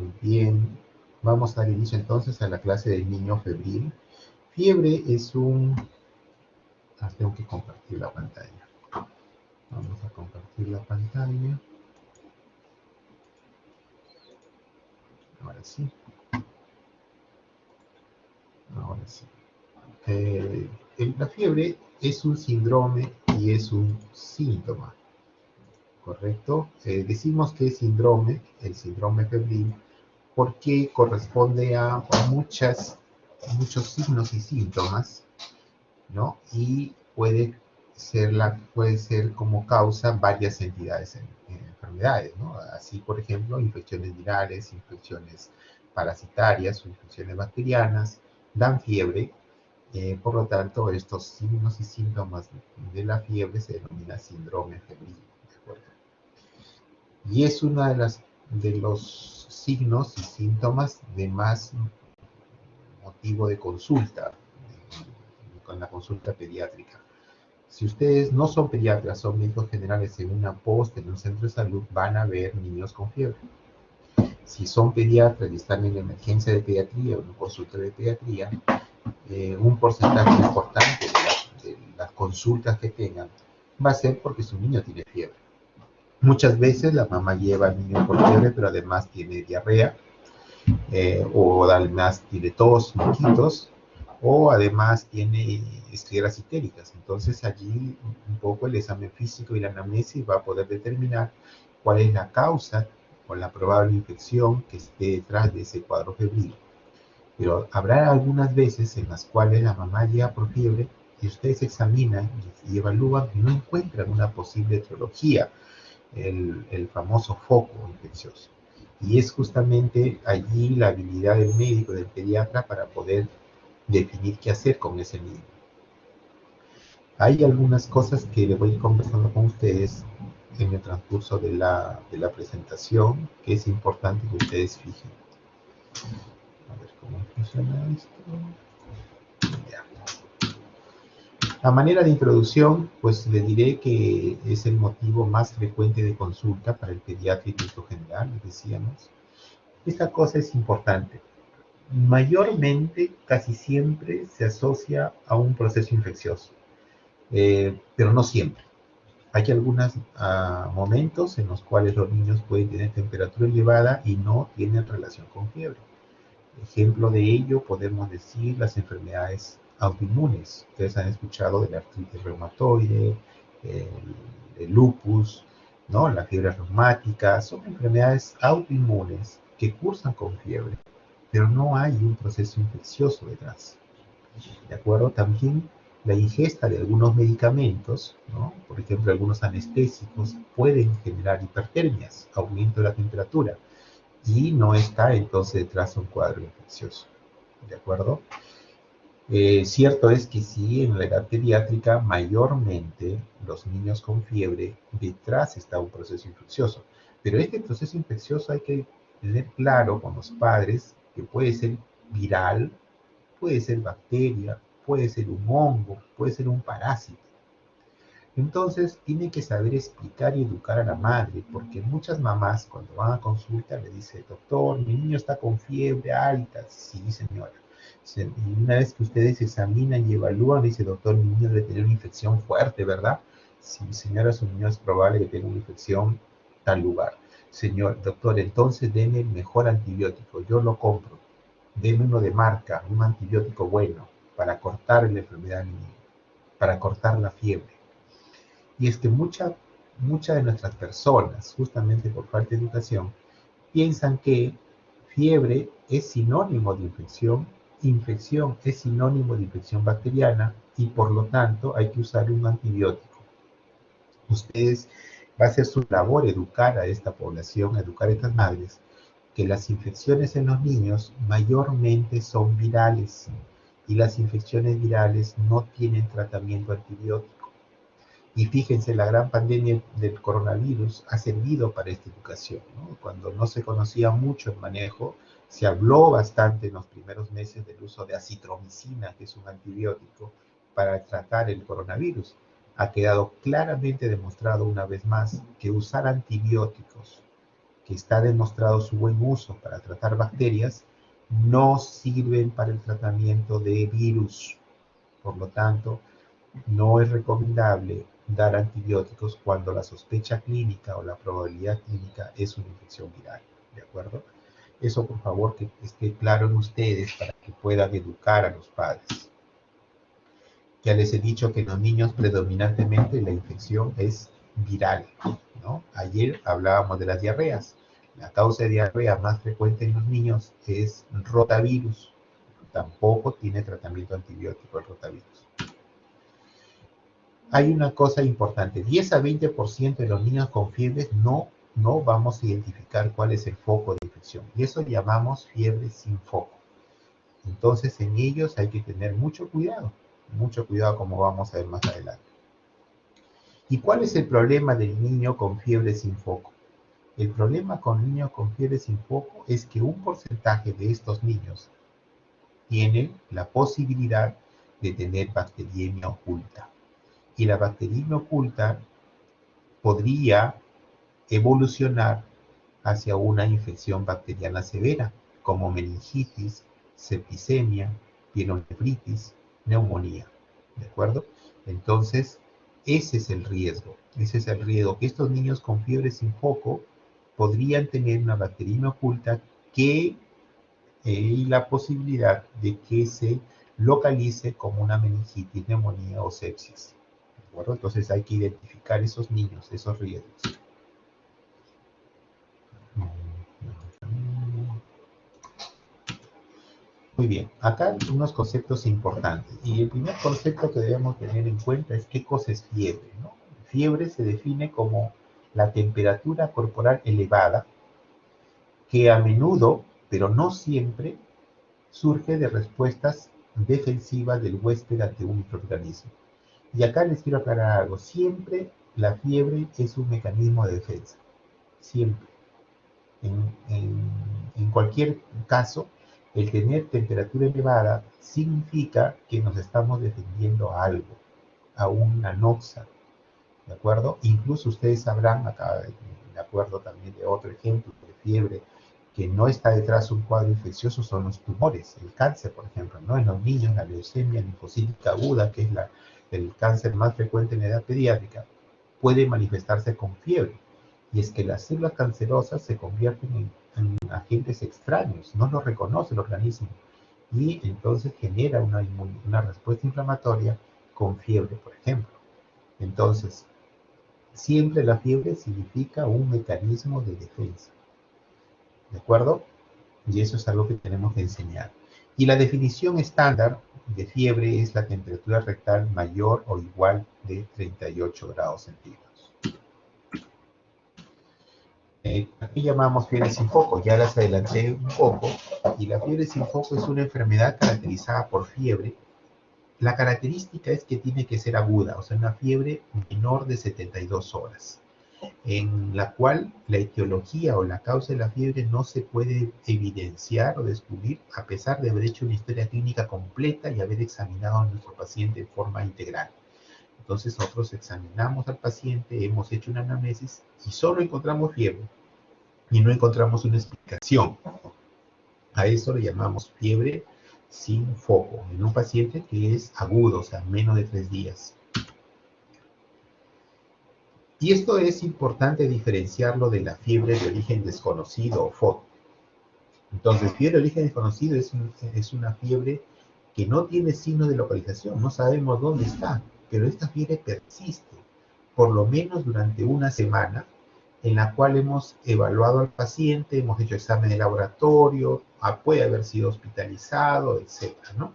Muy bien. Vamos a dar inicio entonces a la clase del niño febril. Fiebre es un... tengo que compartir la pantalla. Vamos a compartir la pantalla. Ahora sí. Ahora sí. La fiebre es un síndrome y es un síntoma, ¿correcto? Decimos que es síndrome, el síndrome febril, porque corresponde a muchos signos y síntomas, ¿no? Y puede ser como causa varias entidades en enfermedades, ¿no? Así, por ejemplo, infecciones virales, infecciones parasitarias o infecciones bacterianas dan fiebre. Por lo tanto, estos signos y síntomas de la fiebre se denomina síndrome febril, ¿de acuerdo? Y es uno de los signos y síntomas de más motivo de consulta, con la consulta pediátrica. Si ustedes no son pediatras, son médicos generales en una post, en un centro de salud, van a ver niños con fiebre. Si son pediatras y están en emergencia de pediatría o en un consultorio de pediatría, un porcentaje importante de las consultas que tengan va a ser porque su niño tiene fiebre. Muchas veces la mamá lleva al niño con fiebre, pero además tiene diarrea, o además tiene tos, moquitos, o además tiene estrellas itéricas. Entonces allí un poco el examen físico y la anamnesis va a poder determinar cuál es la causa o la probable infección que esté detrás de ese cuadro febril. Pero habrá algunas veces en las cuales la mamá llega por fiebre y ustedes examinan y evalúan y no encuentran una posible etiología, el famoso foco infeccioso. Y es justamente allí la habilidad del médico, del pediatra, para poder definir qué hacer con ese niño. Hay algunas cosas que le voy conversando con ustedes en el transcurso de la presentación que es importante que ustedes fijen. A ver cómo funciona esto. Ya. A manera de introducción, pues les diré que es el motivo más frecuente de consulta para el pediatra y médico general, les decíamos. Esta cosa es importante. Mayormente, casi siempre se asocia a un proceso infeccioso, pero no siempre. Hay algunos momentos en los cuales los niños pueden tener temperatura elevada y no tienen relación con fiebre. Ejemplo de ello podemos decir las enfermedades autoinmunes. Ustedes han escuchado de la artritis reumatoide, el lupus, ¿no? La fiebre reumática. Son enfermedades autoinmunes que cursan con fiebre, pero no hay un proceso infeccioso detrás. ¿De acuerdo? También la ingesta de algunos medicamentos, ¿no? Por ejemplo, algunos anestésicos pueden generar hipertermias, aumento de la temperatura, y no está entonces detrás un cuadro infeccioso. ¿De acuerdo? Cierto es que sí, en la edad pediátrica, mayormente los niños con fiebre, detrás está un proceso infeccioso. Pero este proceso infeccioso hay que tener claro con los padres que puede ser viral, puede ser bacteria, puede ser un hongo, puede ser un parásito. Entonces, tiene que saber explicar y educar a la madre, porque muchas mamás cuando van a consulta le dicen, doctor, mi niño está con fiebre alta. Sí, señora. Y una vez que ustedes examinan y evalúan, dice, doctor, mi niño debe tener una infección fuerte, ¿verdad? Sí, señora, su niño es probable que tenga una infección tal lugar. Señor, doctor, entonces deme el mejor antibiótico, yo lo compro. Deme uno de marca, un antibiótico bueno, para cortar la enfermedad del niño, para cortar la fiebre. Y es que muchas de nuestras personas, justamente por falta de educación, piensan que fiebre es sinónimo de infección es sinónimo de infección bacteriana y por lo tanto hay que usar un antibiótico. Ustedes, va a ser su labor educar a esta población, educar a estas madres, que las infecciones en los niños mayormente son virales y las infecciones virales no tienen tratamiento antibiótico. Y fíjense, la gran pandemia del coronavirus ha servido para esta educación, ¿no? Cuando no se conocía mucho el manejo, se habló bastante en los primeros meses del uso de acitromicina, que es un antibiótico, para tratar el coronavirus. Ha quedado claramente demostrado una vez más que usar antibióticos que está demostrado su buen uso para tratar bacterias, no sirven para el tratamiento de virus. Por lo tanto, no es recomendable dar antibióticos cuando la sospecha clínica o la probabilidad clínica es una infección viral, ¿de acuerdo? Eso, por favor, que esté claro en ustedes para que puedan educar a los padres. Ya les he dicho que en los niños predominantemente la infección es viral, ¿no? Ayer hablábamos de las diarreas. La causa de diarrea más frecuente en los niños es rotavirus. Tampoco tiene tratamiento antibiótico el rotavirus. Hay una cosa importante, 10 a 20% de los niños con fiebres no vamos a identificar cuál es el foco de infección. Y eso llamamos fiebre sin foco. Entonces en ellos hay que tener mucho cuidado como vamos a ver más adelante. ¿Y cuál es el problema del niño con fiebre sin foco? El problema con niños con fiebre sin foco es que un porcentaje de estos niños tienen la posibilidad de tener bacteriemia oculta. Y la bacteriemia oculta podría evolucionar hacia una infección bacteriana severa, como meningitis, septicemia, pielonefritis, neumonía. ¿De acuerdo? Entonces, ese es el riesgo. Ese es el riesgo, que estos niños con fiebre sin foco podrían tener una bacteriemia oculta que y la posibilidad de que se localice como una meningitis, neumonía o sepsis. ¿De acuerdo? Entonces hay que identificar esos niños, esos riesgos. Muy bien, acá hay unos conceptos importantes. Y el primer concepto que debemos tener en cuenta es qué cosa es fiebre, ¿no? Fiebre se define como la temperatura corporal elevada que a menudo, pero no siempre, surge de respuestas defensivas del huésped ante un microorganismo. Y acá les quiero aclarar algo. Siempre la fiebre es un mecanismo de defensa. Siempre. En cualquier caso, el tener temperatura elevada significa que nos estamos defendiendo a algo, a una noxa, ¿de acuerdo? Incluso ustedes sabrán, acá me acuerdo también de otro ejemplo de fiebre, que no está detrás de un cuadro infeccioso, son los tumores, el cáncer, por ejemplo, ¿no? En los niños, la leucemia linfocítica aguda, que es el cáncer más frecuente en la edad pediátrica, puede manifestarse con fiebre. Y es que las células cancerosas se convierten en agentes extraños, no los reconoce el organismo, y entonces genera una respuesta inflamatoria con fiebre, por ejemplo. Entonces, siempre la fiebre significa un mecanismo de defensa. ¿De acuerdo? Y eso es algo que tenemos que enseñar. Y la definición estándar de fiebre es la temperatura rectal mayor o igual de 38 grados centígrados. Aquí llamamos fiebre sin foco, ya las adelanté un poco, y la fiebre sin foco es una enfermedad caracterizada por fiebre. La característica es que tiene que ser aguda, o sea, una fiebre menor de 72 horas, en la cual la etiología o la causa de la fiebre no se puede evidenciar o descubrir a pesar de haber hecho una historia clínica completa y haber examinado a nuestro paciente en forma integral. Entonces nosotros examinamos al paciente, hemos hecho una anamnesis y solo encontramos fiebre y no encontramos una explicación. A eso le llamamos fiebre sin foco, en un paciente que es agudo, o sea, menos de 3 días. Y esto es importante diferenciarlo de la fiebre de origen desconocido o FOD. Entonces, fiebre de origen desconocido es una fiebre que no tiene signo de localización, no sabemos dónde está, pero esta fiebre persiste, por lo menos durante una semana, en la cual hemos evaluado al paciente, hemos hecho examen de laboratorio, puede haber sido hospitalizado, etc., ¿no?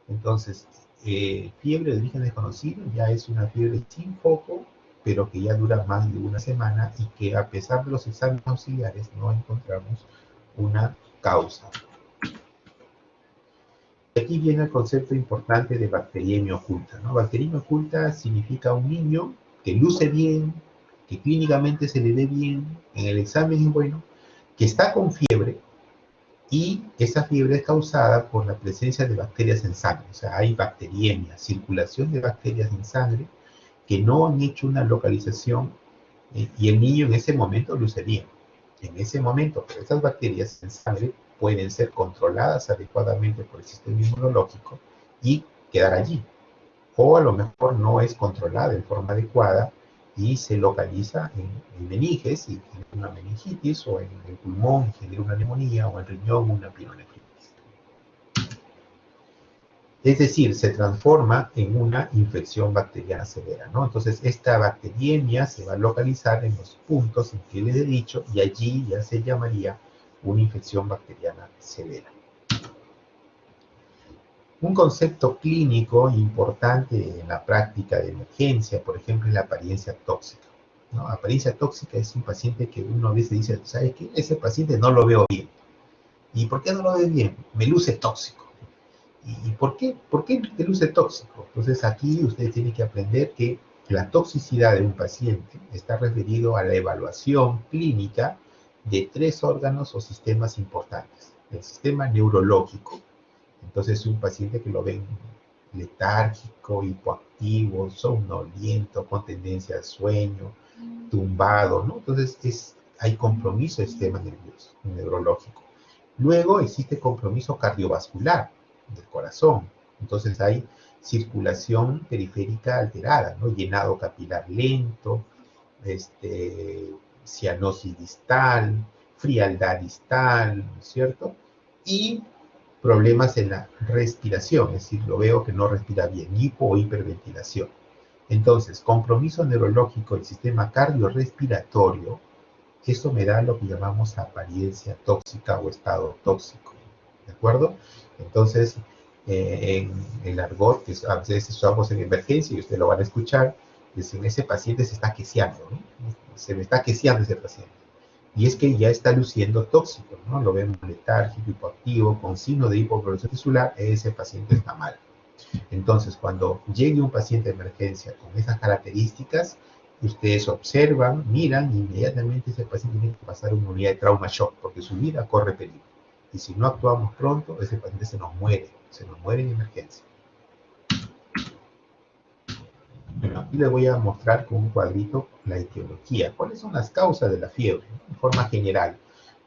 Entonces, fiebre de origen desconocido ya es una fiebre sin foco, pero que ya dura más de una semana y que a pesar de los exámenes auxiliares no encontramos una causa. Y aquí viene el concepto importante de bacteriemia oculta, ¿no? Bacteriemia oculta significa un niño que luce bien, que clínicamente se le ve bien, en el examen es bueno, que está con fiebre y esa fiebre es causada por la presencia de bacterias en sangre. O sea, hay bacteriemia, circulación de bacterias en sangre que no han hecho una localización y el niño en ese momento luce bien. En ese momento, pero esas bacterias en sangre pueden ser controladas adecuadamente por el sistema inmunológico y quedar allí. O a lo mejor no es controlada de forma adecuada y se localiza en meninges y genera una meningitis, o en el pulmón y genera una neumonía, o en el riñón una pielonefritis. Es decir, se transforma en una infección bacteriana severa, ¿no? Entonces, esta bacteriemia se va a localizar en los puntos en que les he dicho, y allí ya se llamaría una infección bacteriana severa. Un concepto clínico importante en la práctica de emergencia, por ejemplo, es la apariencia tóxica, ¿no? Apariencia tóxica es un paciente que uno a veces dice, ¿sabes qué? Ese paciente no lo veo bien. ¿Y por qué no lo ves bien? Me luce tóxico. ¿Y por qué? ¿Por qué te luce tóxico? Entonces aquí usted tiene que aprender que la toxicidad de un paciente está referido a la evaluación clínica de 3 órganos o sistemas importantes. El sistema neurológico, entonces un paciente que lo ven letárgico, hipoactivo, somnoliento, con tendencia al sueño, tumbado, ¿no? Entonces hay compromiso del sistema nervioso, neurológico. Luego existe compromiso cardiovascular del corazón. Entonces hay circulación periférica alterada, ¿no? Llenado capilar lento, cianosis distal, frialdad distal, ¿no es cierto? Y problemas en la respiración, es decir, lo veo que no respira bien, hipo o hiperventilación. Entonces, compromiso neurológico del sistema cardiorrespiratorio, eso me da lo que llamamos apariencia tóxica o estado tóxico, ¿de acuerdo? Entonces, en el argot, que a veces usamos en emergencia, y usted lo van a escuchar, dicen, ese paciente se está queseando, ¿no? Se me está queseando ese paciente. Y es que ya está luciendo tóxico, ¿no? Lo vemos letárgico, hipoactivo, con signo de hipopresión tisular, ese paciente está mal. Entonces, cuando llegue un paciente de emergencia con esas características, ustedes observan, miran, y inmediatamente ese paciente tiene que pasar una unidad de trauma shock, porque su vida corre peligro. Y si no actuamos pronto, ese paciente se nos muere en emergencia. Bueno, aquí les voy a mostrar con un cuadrito la etiología. ¿Cuáles son las causas de la fiebre? En forma general,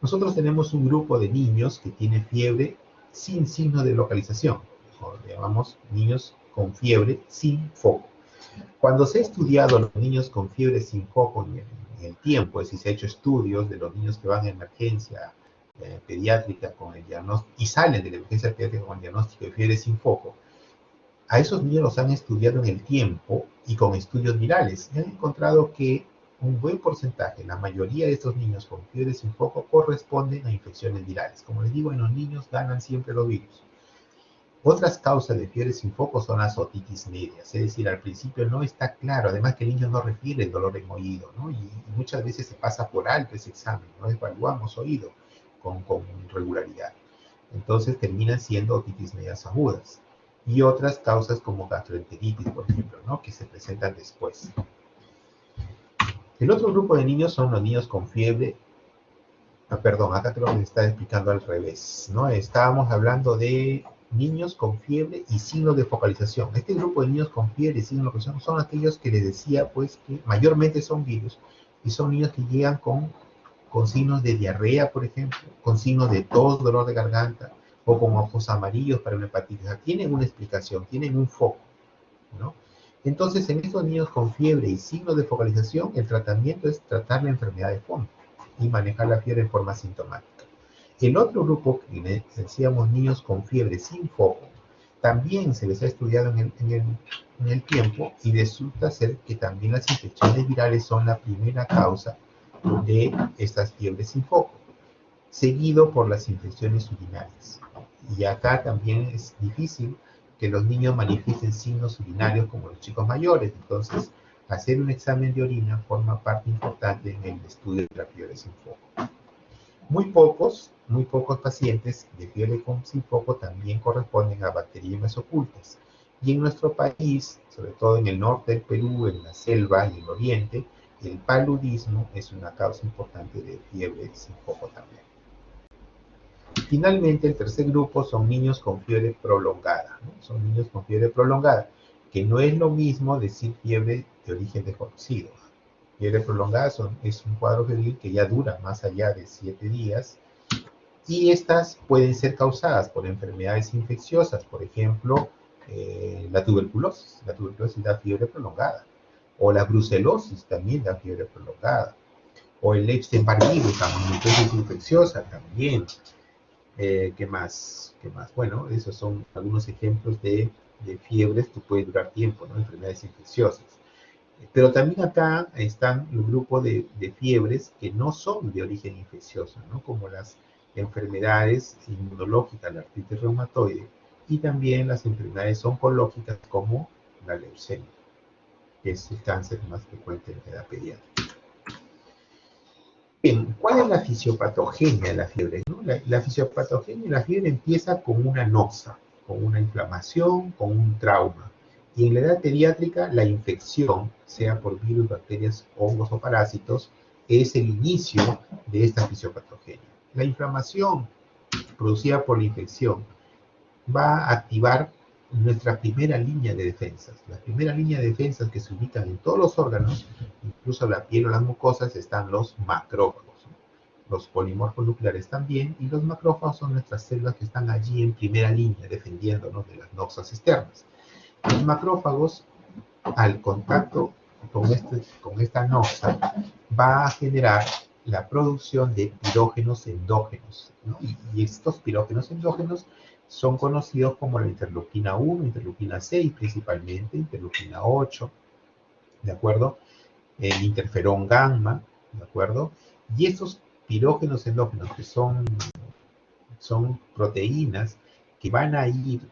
nosotros tenemos un grupo de niños que tiene fiebre sin signo de localización, o le llamamos niños con fiebre sin foco. Cuando se ha estudiado a los niños con fiebre sin foco en el tiempo, es decir, se ha hecho estudios de los niños que van a emergencia pediátrica con el diagnóstico y salen de la emergencia pediátrica con el diagnóstico de fiebre sin foco, a esos niños los han estudiado en el tiempo y con estudios virales. Y han encontrado que un buen porcentaje, la mayoría de estos niños con fiebre sin foco, corresponden a infecciones virales. Como les digo, en los niños ganan siempre los virus. Otras causas de fiebre sin foco son las otitis medias, es decir, al principio no está claro, además que el niño no refiere el dolor en oído, ¿no? Y muchas veces se pasa por alto ese examen, no evaluamos oído con regularidad. Entonces terminan siendo otitis medias agudas. Y otras causas como gastroenteritis, por ejemplo, ¿no? Que se presentan después. El otro grupo de niños son los niños con fiebre. Perdón, acá creo que me está explicando al revés, ¿no? Estábamos hablando de niños con fiebre y signos de focalización. Este grupo de niños con fiebre y signos de focalización son aquellos que les decía, pues, que mayormente son virus, y son niños que llegan con signos de diarrea, por ejemplo, con signos de tos, dolor de garganta, o con ojos amarillos para una hepatitis. O sea, tienen una explicación, tienen un foco, ¿no? Entonces, en estos niños con fiebre y signos de focalización, el tratamiento es tratar la enfermedad de fondo y manejar la fiebre en forma sintomática. El otro grupo, que decíamos niños con fiebre sin foco, también se les ha estudiado en el tiempo, y resulta ser que también las infecciones virales son la primera causa de estas fiebres sin foco, seguido por las infecciones urinarias. Y acá también es difícil que los niños manifiesten signos urinarios como los chicos mayores. Entonces, hacer un examen de orina forma parte importante en el estudio de la fiebre sin foco. Muy pocos pacientes de fiebre sin foco también corresponden a bacteriemias ocultas. Y en nuestro país, sobre todo en el norte del Perú, en la selva y en el oriente, el paludismo es una causa importante de fiebre sin foco también. Finalmente, el tercer grupo son niños con fiebre prolongada, ¿no? Son niños con fiebre prolongada, que no es lo mismo decir fiebre de origen desconocido. Fiebre prolongada es un cuadro febril que ya dura más allá de 7 días y estas pueden ser causadas por enfermedades infecciosas, por ejemplo, la tuberculosis da fiebre prolongada, o la brucelosis también da fiebre prolongada, o el Epstein-Barr virus, la mononucleosis infecciosa también. ¿Qué más? ¿Qué más? Bueno, esos son algunos ejemplos de fiebres que pueden durar tiempo, ¿no? Enfermedades infecciosas. Pero también acá están los grupos de fiebres que no son de origen infeccioso, ¿no? Como las enfermedades inmunológicas, la artritis reumatoide, y también las enfermedades oncológicas como la leucemia, que es el cáncer más frecuente en la edad pediátrica. Bien, ¿cuál es la fisiopatogenia de la fiebre? ¿No? La fisiopatogenia de la fiebre empieza con una noxa, con una inflamación, con un trauma. Y en la edad pediátrica, la infección, sea por virus, bacterias, hongos o parásitos, es el inicio de esta fisiopatogenia. La inflamación producida por la infección va a activar nuestra primera línea de defensas. La primera línea de defensas que se ubican en todos los órganos, incluso la piel o las mucosas, están los macrófagos. Los polimorfos nucleares también, y los macrófagos son nuestras células que están allí en primera línea defendiéndonos de las noxas externas. Los macrófagos, al contacto con esta noxa, va a generar la producción de pirógenos endógenos, ¿no? Y estos pirógenos endógenos son conocidos como la interleuquina 1, interleuquina 6 principalmente, interleuquina 8, ¿de acuerdo? El interferón gamma, ¿de acuerdo? Y estos pirógenos endógenos, que son proteínas que van a ir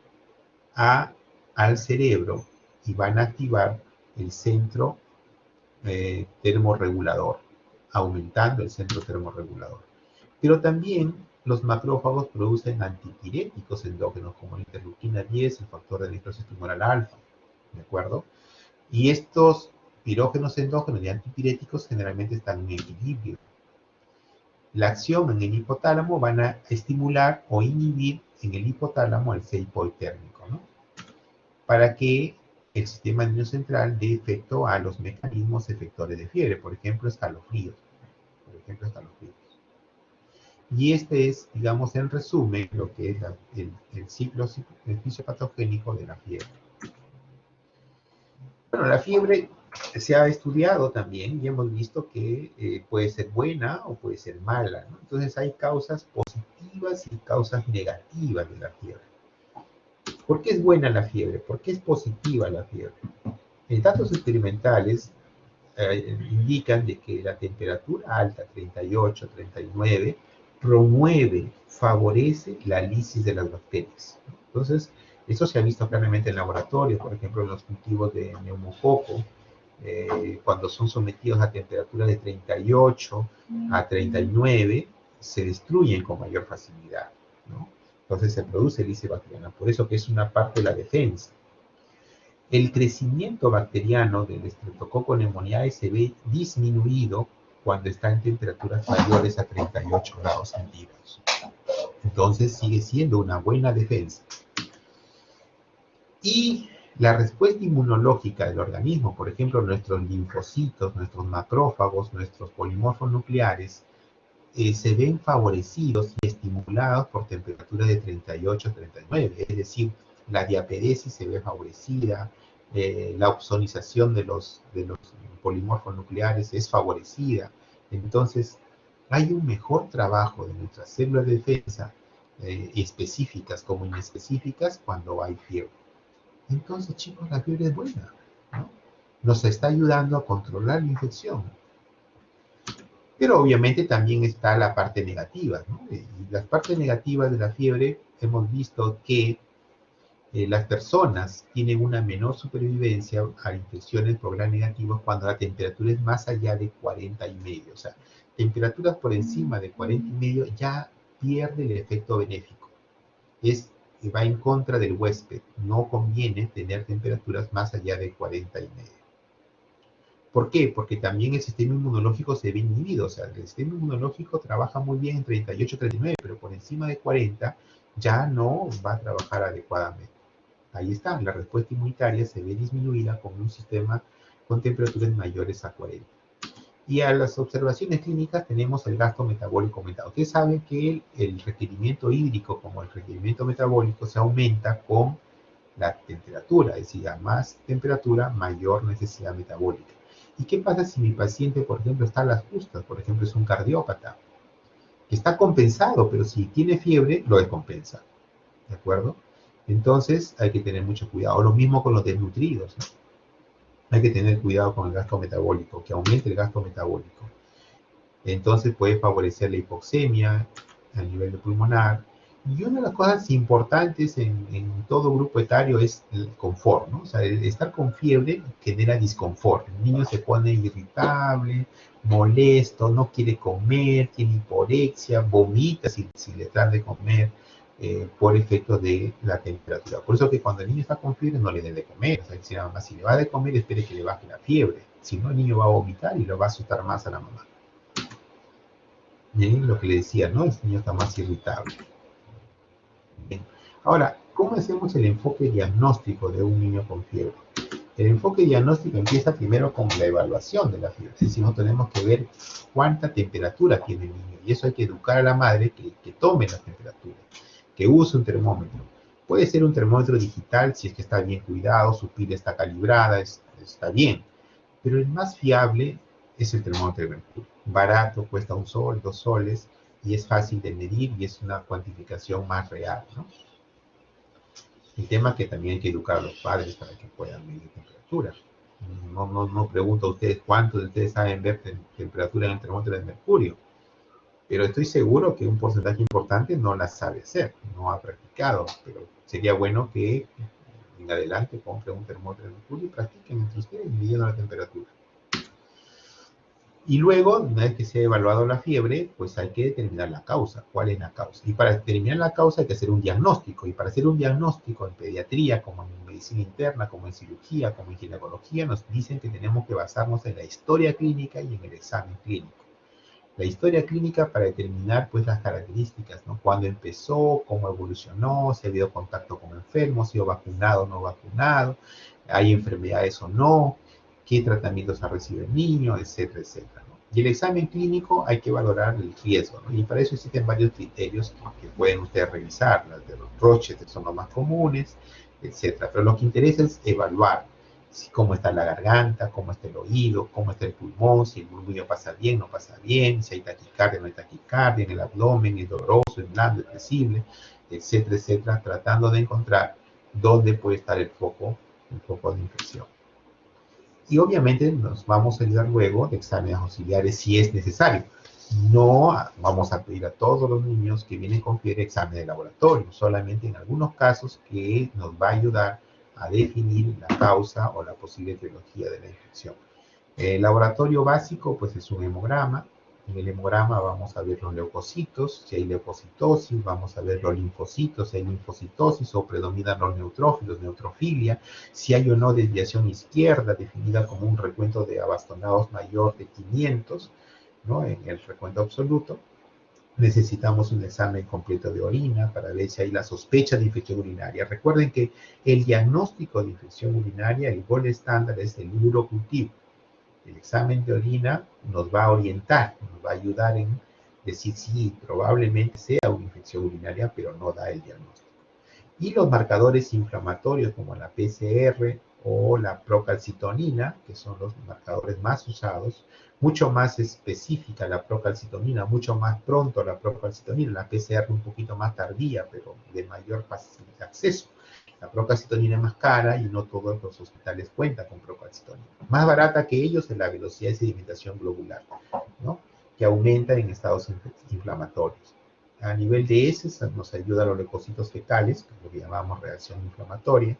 al cerebro y van a activar el centro termorregulador, aumentando el centro termorregulador. Pero también los macrófagos producen antipiréticos endógenos como la interleuquina 10, el factor de necrosis tumoral alfa, ¿de acuerdo? Y estos pirógenos endógenos y antipiréticos generalmente están en equilibrio. La acción en el hipotálamo van a estimular o inhibir en el hipotálamo el C hipotérmico, ¿no? Para que el sistema nervioso central dé efecto a los mecanismos efectores de fiebre, por ejemplo, escalofríos. Y este es, digamos, en resumen, lo que es el ciclo fisiopatogénico de la fiebre. Bueno, la fiebre se ha estudiado también y hemos visto que puede ser buena o puede ser mala, ¿no? Entonces hay causas positivas y causas negativas de la fiebre. ¿Por qué es buena la fiebre? ¿Por qué es positiva la fiebre? En datos experimentales indican de que la temperatura alta, 38, 39, promueve, favorece la lisis de las bacterias. Entonces, eso se ha visto claramente en laboratorios, por ejemplo, en los cultivos de neumococo, cuando son sometidos a temperaturas de 38 a 39, se destruyen con mayor facilidad, ¿no? Entonces se produce lisis bacteriana, por eso que es una parte de la defensa. El crecimiento bacteriano del Streptococcus pneumoniae se ve disminuido cuando está en temperaturas mayores a 38 grados centígrados. Entonces sigue siendo una buena defensa. Y la respuesta inmunológica del organismo, por ejemplo, nuestros linfocitos, nuestros macrófagos, nuestros polimorfos nucleares, se ven favorecidos y estimulados por temperaturas de 38 a 39, es decir, la diapedesis se ve favorecida, la opsonización de los polimorfos nucleares es favorecida. Entonces, hay un mejor trabajo de nuestras células de defensa específicas como inespecíficas cuando hay fiebre. Entonces, chicos, la fiebre es buena, ¿no? Nos está ayudando a controlar la infección. Pero obviamente también está la parte negativa, ¿no? Y las partes negativas de la fiebre, hemos visto que las personas tienen una menor supervivencia a infecciones por gram negativos cuando la temperatura es más allá de 40,5. O sea, temperaturas por encima de 40,5 ya pierde el efecto benéfico. Va en contra del huésped. No conviene tener temperaturas más allá de 40,5. ¿Por qué? Porque también el sistema inmunológico se ve inhibido. O sea, el sistema inmunológico trabaja muy bien en 38, 39, pero por encima de 40 ya no va a trabajar adecuadamente. Ahí está, la respuesta inmunitaria se ve disminuida con un sistema con temperaturas mayores a 40. Y a las observaciones clínicas tenemos el gasto metabólico aumentado. Ustedes saben que el requerimiento hídrico como el requerimiento metabólico se aumenta con la temperatura, es decir, a más temperatura, mayor necesidad metabólica. ¿Y qué pasa si mi paciente, por ejemplo, está a las justas? Por ejemplo, es un cardiópata, que está compensado, pero si tiene fiebre, lo descompensa. ¿De acuerdo? Entonces hay que tener mucho cuidado. Lo mismo con los desnutridos, ¿no? Hay que tener cuidado con el gasto metabólico, que aumente el gasto metabólico. Entonces puede favorecer la hipoxemia a nivel de pulmonar. Y una de las cosas importantes en todo grupo etario es el confort, ¿no? O sea, el estar con fiebre genera disconfort. El niño se pone irritable, molesto, no quiere comer, tiene hiporexia, vomita si le dan de comer por efecto de la temperatura. Por eso que cuando el niño está con fiebre no le den de comer. O sea, si la mamá si le va de comer, espere que le baje la fiebre. Si no, el niño va a vomitar y lo va a asustar más a la mamá. Bien, lo que le decía, ¿no? El niño está más irritable. Bien. Ahora, ¿cómo hacemos el enfoque diagnóstico de un niño con fiebre? El enfoque diagnóstico empieza primero con la evaluación de la fiebre. Es decir, no tenemos que ver cuánta temperatura tiene el niño. Y eso hay que educar a la madre que tome la temperatura, que use un termómetro. Puede ser un termómetro digital si es que está bien cuidado, su pila está calibrada, está bien. Pero el más fiable es el termómetro de mercurio. Barato, cuesta un sol, 2 soles, y es fácil de medir y es una cuantificación más real, ¿no? El tema es que también hay que educar a los padres para que puedan medir temperatura. No pregunto a ustedes cuántos de ustedes saben ver temperatura en el termómetro de mercurio, pero estoy seguro que un porcentaje importante no la sabe hacer, no ha practicado, pero sería bueno que en adelante compren un termómetro de mercurio y practiquen entre ustedes midiendo la temperatura. Y luego, una vez que se ha evaluado la fiebre, pues hay que determinar la causa. ¿Cuál es la causa? Y para determinar la causa hay que hacer un diagnóstico. Y para hacer un diagnóstico en pediatría, como en medicina interna, como en cirugía, como en ginecología, nos dicen que tenemos que basarnos en la historia clínica y en el examen clínico. La historia clínica para determinar pues las características, ¿no? Cuándo empezó, cómo evolucionó, si ha habido contacto con enfermos, si ha vacunado o no vacunado, hay enfermedades o no, qué tratamientos ha recibido el niño, etcétera, etcétera, ¿no? Y el examen clínico hay que valorar el riesgo, ¿no? Y para eso existen varios criterios que pueden ustedes revisar, las de los Roche, que son los más comunes, etcétera. Pero lo que interesa es evaluar cómo está la garganta, cómo está el oído, cómo está el pulmón, si el murmullo pasa bien, no pasa bien, si hay taquicardia, no hay taquicardia, en el abdomen, es doloroso, es blando, es flexible, etcétera, etcétera, tratando de encontrar dónde puede estar el foco de infección. Y obviamente nos vamos a ayudar luego de exámenes auxiliares si es necesario. No vamos a pedir a todos los niños que vienen con fiebre examen de laboratorio, solamente en algunos casos que nos va a ayudar a definir la causa o la posible etiología de la infección. El laboratorio básico, pues es un hemograma. En el hemograma vamos a ver los leucocitos, si hay leucocitosis, vamos a ver los linfocitos, si hay linfocitosis o predominan los neutrófilos, neutrofilia, si hay o no desviación izquierda, definida como un recuento de abastonados mayor de 500, ¿no? En el recuento absoluto. Necesitamos un examen completo de orina para ver si hay la sospecha de infección urinaria. Recuerden que el diagnóstico de infección urinaria, el gold estándar es el urocultivo. El examen de orina nos va a orientar, nos va a ayudar en decir si probablemente sea una infección urinaria, pero no da el diagnóstico. Y los marcadores inflamatorios como la PCR o la procalcitonina, que son los marcadores más usados, mucho más específica la procalcitonina, mucho más pronto la procalcitonina, la PCR un poquito más tardía, pero de mayor acceso. La procalcitonina es más cara y no todos los hospitales cuentan con procalcitonina. Más barata que ellos es la velocidad de sedimentación globular, ¿no? Que aumenta en estados inflamatorios. A nivel de heces nos ayuda los leucocitos fecales, que es lo que llamamos reacción inflamatoria,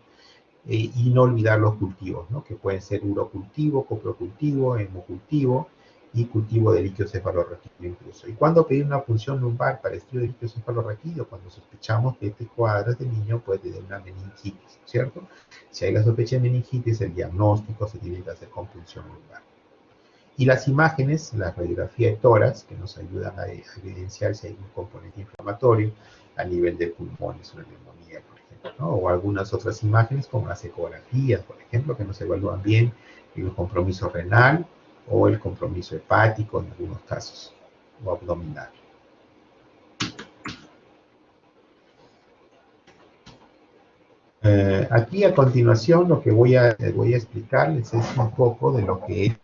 y no olvidar los cultivos, ¿no? Que pueden ser urocultivo, coprocultivo, hemocultivo y cultivo de líquido cefalorraquídeo incluso. ¿Y cuándo pedir una punción lumbar para estudio de líquido cefalorraquídeo? Cuando sospechamos que este cuadro de niño puede tener una meningitis, ¿cierto? Si hay la sospecha de meningitis, el diagnóstico se tiene que hacer con punción lumbar. Y las imágenes, la radiografía de tórax, que nos ayudan a evidenciar si hay un componente inflamatorio a nivel de pulmones, una neumonía, por ejemplo, ¿no? O algunas otras imágenes como las ecografías, por ejemplo, que nos evalúan bien el compromiso renal o el compromiso hepático en algunos casos, o abdominal. Aquí a continuación lo que voy a explicarles es un poco de lo que es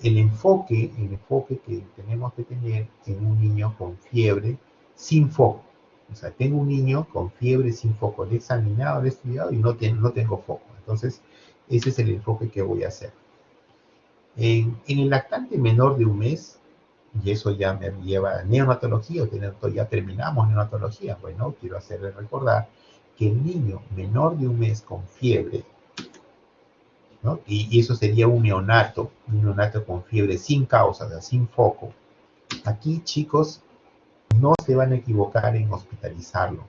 el enfoque que tenemos que tener en un niño con fiebre sin foco. O sea, tengo un niño con fiebre sin foco, le he examinado, le he estudiado y no tengo foco. Entonces, ese es el enfoque que voy a hacer. En el lactante menor de un mes, y eso ya me lleva a neonatología, o ya terminamos neonatología, bueno, quiero hacerle recordar que el niño menor de un mes con fiebre, ¿no? Y eso sería un neonato con fiebre sin causa, o sea, sin foco. Aquí, chicos, no se van a equivocar en hospitalizarlo.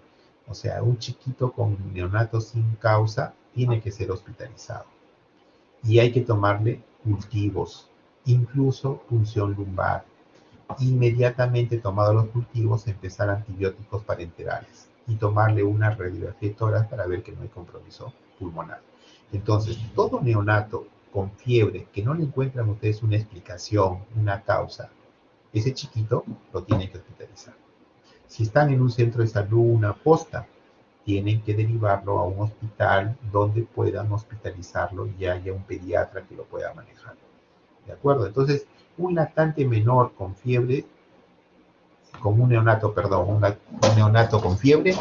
O sea, un chiquito con neonato sin causa tiene que ser hospitalizado. Y hay que tomarle cultivos, incluso punción lumbar. Inmediatamente tomados los cultivos, empezar antibióticos parenterales y tomarle una radiografía de tórax para ver que no hay compromiso pulmonar. Entonces, todo neonato con fiebre que no le encuentran ustedes una explicación, una causa, ese chiquito lo tienen que hospitalizar. Si están en un centro de salud, una posta, tienen que derivarlo a un hospital donde puedan hospitalizarlo y haya un pediatra que lo pueda manejar. ¿De acuerdo? Entonces, un lactante menor con fiebre, con un neonato, perdón, un neonato con fiebre,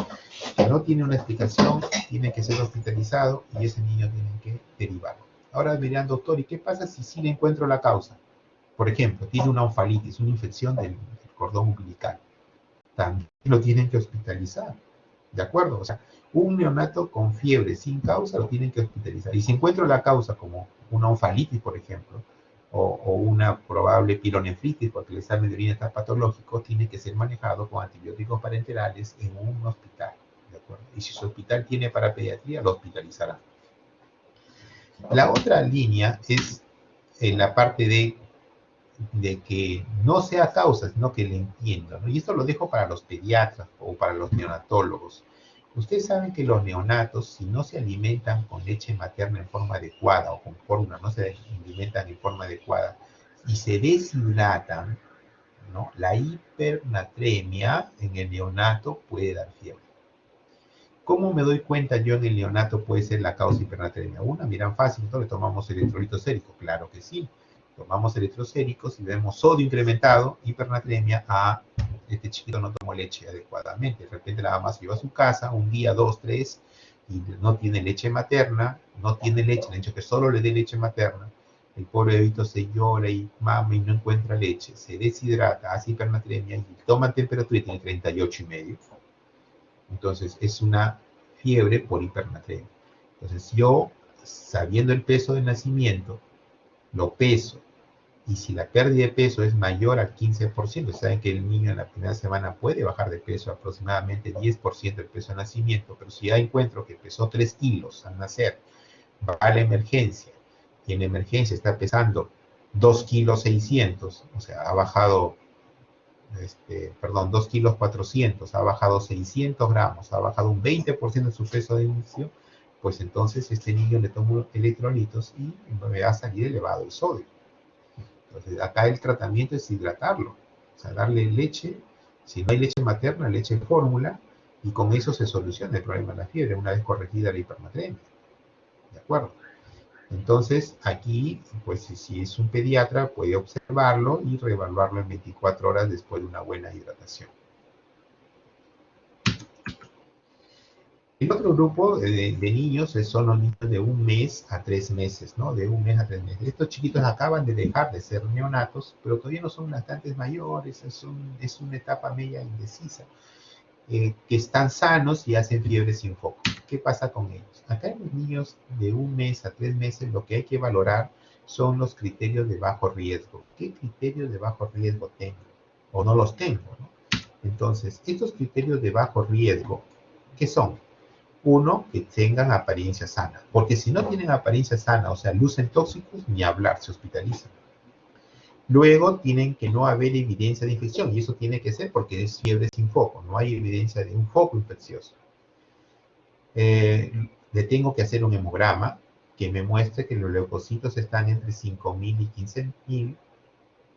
que no tiene una explicación, tiene que ser hospitalizado y ese niño tiene que derivarlo. Ahora dirán, doctor, ¿y qué pasa si sí le encuentro la causa? Por ejemplo, tiene una onfalitis, una infección del cordón umbilical. También lo tienen que hospitalizar. ¿De acuerdo? O sea, un neonato con fiebre sin causa lo tienen que hospitalizar. Y si encuentro la causa como una onfalitis, por ejemplo, o una probable pielonefritis, porque el examen de orina está patológico, tiene que ser manejado con antibióticos parenterales en un hospital. ¿De acuerdo? Y si su hospital tiene para pediatría, lo hospitalizará. La otra línea es en la parte de que no sea causa, sino que le entienda, ¿no? Y esto lo dejo para los pediatras o para los neonatólogos. Ustedes saben que los neonatos, si no se alimentan con leche materna en forma adecuada o con fórmula, no se alimentan en forma adecuada y se deshidratan, ¿no? La hipernatremia en el neonato puede dar fiebre. ¿Cómo me doy cuenta yo en el neonato puede ser la causa de hipernatremia? Una, miran fácil, ¿no? Le tomamos electrolitos séricos, claro que sí. Tomamos electrolitos séricos y vemos sodio incrementado, hipernatremia, este chiquito no tomó leche adecuadamente. De repente la mamá se lleva a su casa, un día, 2, 3, y no tiene leche materna, no tiene leche, le han dicho que solo le dé leche materna. El pobre bebito se llora y mama y no encuentra leche, se deshidrata, hace hipernatremia y toma temperatura y tiene 38,5. Entonces, es una fiebre por hipernatremia. Entonces, yo, sabiendo el peso de nacimiento, lo peso. Y si la pérdida de peso es mayor al 15%, saben que el niño en la primera semana puede bajar de peso aproximadamente 10% del peso de nacimiento, pero si ya encuentro que pesó 3 kilos al nacer, va a la emergencia, y en la emergencia está pesando 2 kilos 600, o sea, ha bajado 2 kilos 400, ha bajado 600 gramos, ha bajado un 20% de su peso de inicio, pues entonces este niño le toma electrolitos y me va a salir elevado el sodio. Entonces acá el tratamiento es hidratarlo, o sea, darle leche, si no hay leche materna, leche de fórmula, y con eso se soluciona el problema de la fiebre, una vez corregida la hipernatremia. ¿De acuerdo? Entonces, aquí, pues si es un pediatra, puede observarlo y reevaluarlo en 24 horas después de una buena hidratación. El otro grupo de niños son los niños de 1 mes a 3 meses, ¿no? De 1 mes a 3 meses. Estos chiquitos acaban de dejar de ser neonatos, pero todavía no son lactantes mayores, es una etapa media indecisa. Que están sanos y hacen fiebre sin foco. ¿Qué pasa con ellos? Acá en los niños de 1 mes a 3 meses lo que hay que valorar son los criterios de bajo riesgo. ¿Qué criterios de bajo riesgo tengo? O no los tengo, ¿no? Entonces, estos criterios de bajo riesgo, ¿qué son? Uno, que tengan apariencia sana. Porque si no tienen apariencia sana, o sea, lucen tóxicos, ni hablar, se hospitalizan. Luego tienen que no haber evidencia de infección, y eso tiene que ser porque es fiebre sin foco, no hay evidencia de un foco infeccioso. Le tengo que hacer un hemograma, que me muestre que los leucocitos están entre 5.000 y 15.000,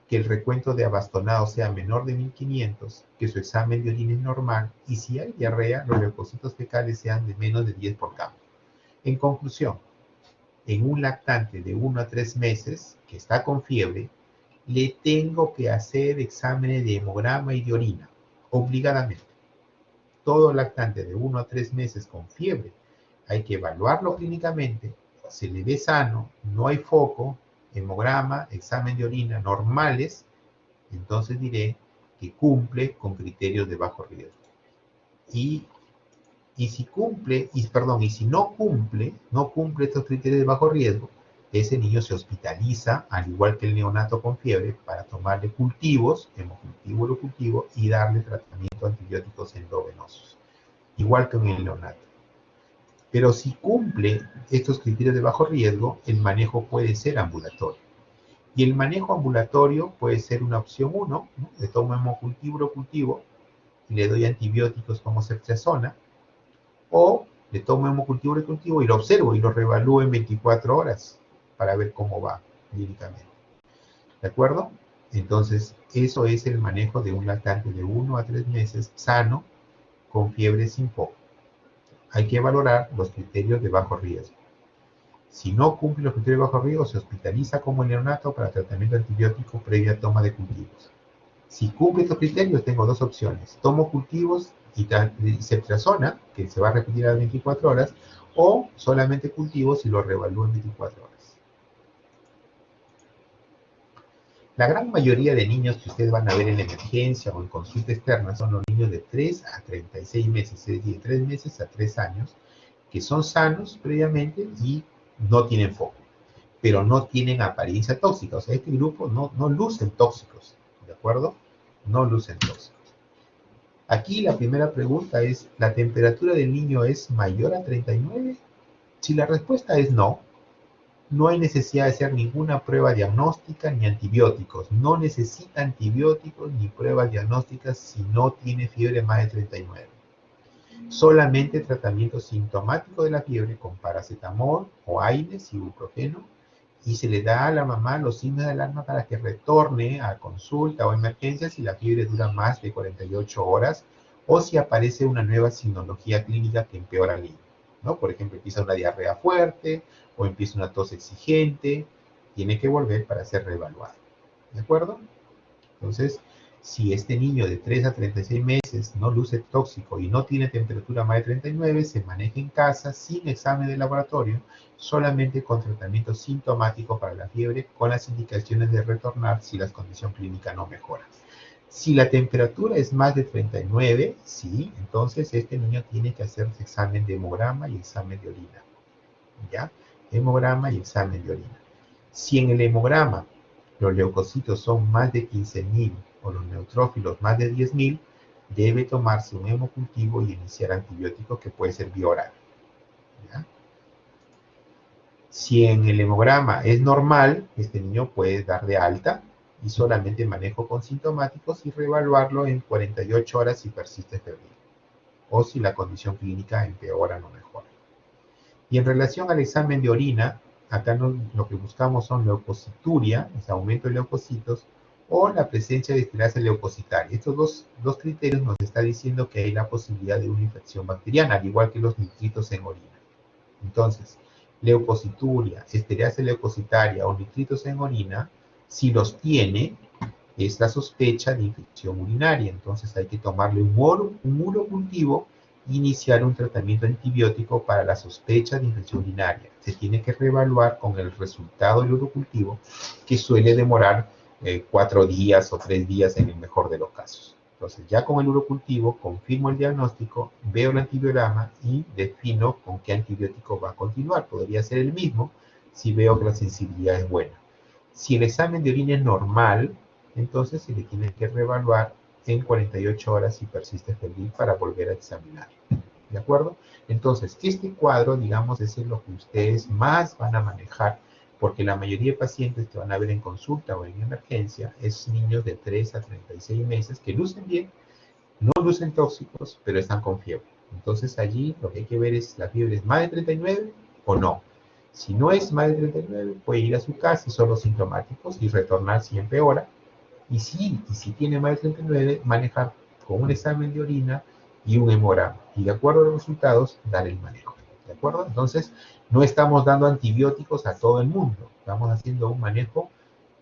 que el recuento de abastonado sea menor de 1.500, que su examen de orina es normal, y si hay diarrea, los leucocitos fecales sean de menos de 10 por campo. En conclusión, en un lactante de 1 a 3 meses que está con fiebre, le tengo que hacer exámenes de hemograma y de orina, obligadamente. Todo lactante de 1 a 3 meses con fiebre, hay que evaluarlo clínicamente, se le ve sano, no hay foco, hemograma, examen de orina normales, entonces diré que cumple con criterios de bajo riesgo. Y si cumple, y si no cumple estos criterios de bajo riesgo, ese niño se hospitaliza, al igual que el neonato con fiebre, para tomarle cultivos, hemocultivo, urocultivo, y darle tratamiento antibióticos endovenosos, igual que en el neonato. Pero si cumple estos criterios de bajo riesgo, el manejo puede ser ambulatorio. Y el manejo ambulatorio puede ser una opción 1, ¿no? Le tomo hemocultivo, urocultivo, y le doy antibióticos como ceftriaxona, o le tomo hemocultivo urocultivo y lo observo y lo reevalúo en 24 horas para ver cómo va clínicamente. ¿De acuerdo? Entonces, eso es el manejo de un lactante de 1 a 3 meses sano con fiebre sin foco. Hay que valorar los criterios de bajo riesgo. Si no cumple los criterios de bajo riesgo, se hospitaliza como neonato para tratamiento antibiótico previa toma de cultivos. Si cumple estos criterios, tengo dos opciones. Tomo cultivos y ceftriaxona, que se va a repetir a las 24 horas, o solamente cultivos y lo reevalúo en 24 horas. La gran mayoría de niños que ustedes van a ver en la emergencia o en consulta externa son los niños de 3 a 36 meses, es decir, de 3 meses a 3 años, que son sanos previamente y no tienen foco, pero no tienen apariencia tóxica. O sea, este grupo no lucen tóxicos, ¿de acuerdo? No lucen tóxicos. Aquí la primera pregunta es, ¿la temperatura del niño es mayor a 39? Si la respuesta es no, no hay necesidad de hacer ninguna prueba diagnóstica ni antibióticos. No necesita antibióticos ni pruebas diagnósticas si no tiene fiebre más de 39. Solamente tratamiento sintomático de la fiebre con paracetamol o AINES, ibuprofeno, y se le da a la mamá los signos de alarma para que retorne a consulta o emergencia si la fiebre dura más de 48 horas o si aparece una nueva sinología clínica que empeora al niño, ¿no? Por ejemplo, empieza una diarrea fuerte o empieza una tos exigente, tiene que volver para ser reevaluado, ¿de acuerdo? Entonces, si este niño de 3 a 36 meses no luce tóxico y no tiene temperatura más de 39, se maneja en casa sin examen de laboratorio, solamente con tratamiento sintomático para la fiebre, con las indicaciones de retornar si la condición clínica no mejora. Si la temperatura es más de 39, sí, entonces este niño tiene que hacerse examen de hemograma y examen de orina. ¿Ya? Hemograma y examen de orina. Si en el hemograma los leucocitos son más de 15.000 o los neutrófilos más de 10.000, debe tomarse un hemocultivo y iniciar antibióticos que puede ser vía oral. ¿Ya? Si en el hemograma es normal, este niño puede dar de alta y solamente manejo con sintomáticos y reevaluarlo en 48 horas si persiste febril o si la condición clínica empeora o no mejora. Y en relación al examen de orina, acá lo que buscamos son leucocituria, o sea, aumento de leucocitos, o la presencia de estirase leucocitaria. Estos dos criterios nos está diciendo que hay la posibilidad de una infección bacteriana, al igual que los nitritos en orina. Entonces, leucocituria, estirase leucocitaria o nitritos en orina, si los tiene, es la sospecha de infección urinaria. Entonces hay que tomarle un urocultivo e iniciar un tratamiento antibiótico para la sospecha de infección urinaria. Se tiene que reevaluar con el resultado del urocultivo, que suele demorar 4 días o 3 días en el mejor de los casos. Entonces, ya con el urocultivo, confirmo el diagnóstico, veo el antibiograma y defino con qué antibiótico va a continuar. Podría ser el mismo si veo que la sensibilidad es buena. Si el examen de orina es normal, entonces se le tiene que reevaluar en 48 horas si persiste febril para volver a examinar. ¿De acuerdo? Entonces, este cuadro, digamos, es lo que ustedes más van a manejar, porque la mayoría de pacientes que van a ver en consulta o en emergencia es niños de 3 a 36 meses que lucen bien, no lucen tóxicos, pero están con fiebre. Entonces, allí lo que hay que ver es, ¿la fiebre es más de 39 o no? Si no es más de 39, puede ir a su casa y son los sintomáticos y retornar si empeora. Y si tiene más de 39, manejar con un examen de orina y un hemograma. Y de acuerdo a los resultados, dar el manejo. ¿De acuerdo? Entonces, no estamos dando antibióticos a todo el mundo. Estamos haciendo un manejo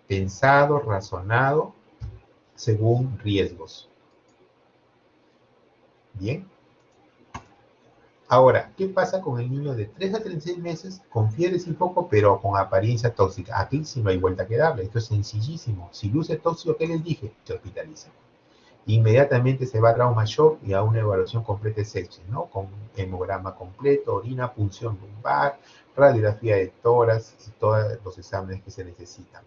pensado, razonado, según riesgos. Bien. Ahora, ¿qué pasa con el niño de 3 a 36 meses con fiebre sin foco, pero con apariencia tóxica? Aquí sí no hay vuelta que darle. Esto es sencillísimo. Si luce tóxico, ¿qué les dije? Se hospitaliza. Inmediatamente se va a trauma shock y a una evaluación completa de sepsis, ¿no? Con hemograma completo, orina, punción lumbar, radiografía de tórax y todos los exámenes que se necesitan.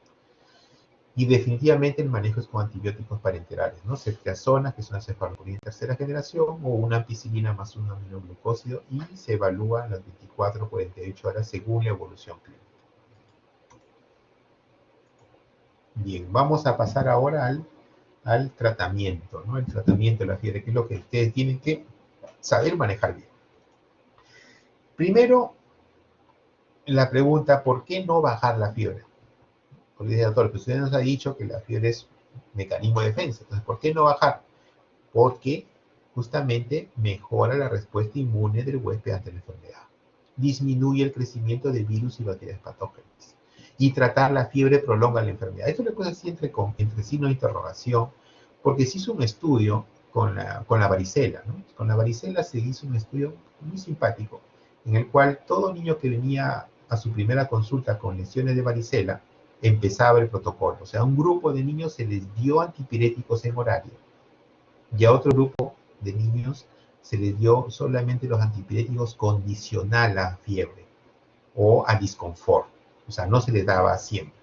Y definitivamente el manejo es con antibióticos parenterales, ¿no? Ceftriaxona, que es una cefalopamida de tercera generación, o una ampicilina más un aminoglucósido, y se evalúa las 24 o 48 horas según la evolución clínica. Bien, vamos a pasar ahora al tratamiento, ¿no? El tratamiento de la fiebre, que es lo que ustedes tienen que saber manejar bien. Primero, la pregunta, ¿por qué no bajar la fiebre? Porque dice, doctor, que usted nos ha dicho que la fiebre es mecanismo de defensa. Entonces, ¿por qué no bajar? Porque justamente mejora la respuesta inmune del huésped ante la enfermedad. Disminuye el crecimiento de virus y bacterias patógenas. Y tratar la fiebre prolonga la enfermedad. Esto le puse así entre signos de interrogación, porque se hizo un estudio con la varicela, ¿no? Con la varicela se hizo un estudio muy simpático, en el cual todo niño que venía a su primera consulta con lesiones de varicela, empezaba el protocolo. O sea, a un grupo de niños se les dio antipiréticos en horario, y a otro grupo de niños se les dio solamente los antipiréticos condicional a fiebre o a disconfort. O sea, no se les daba siempre.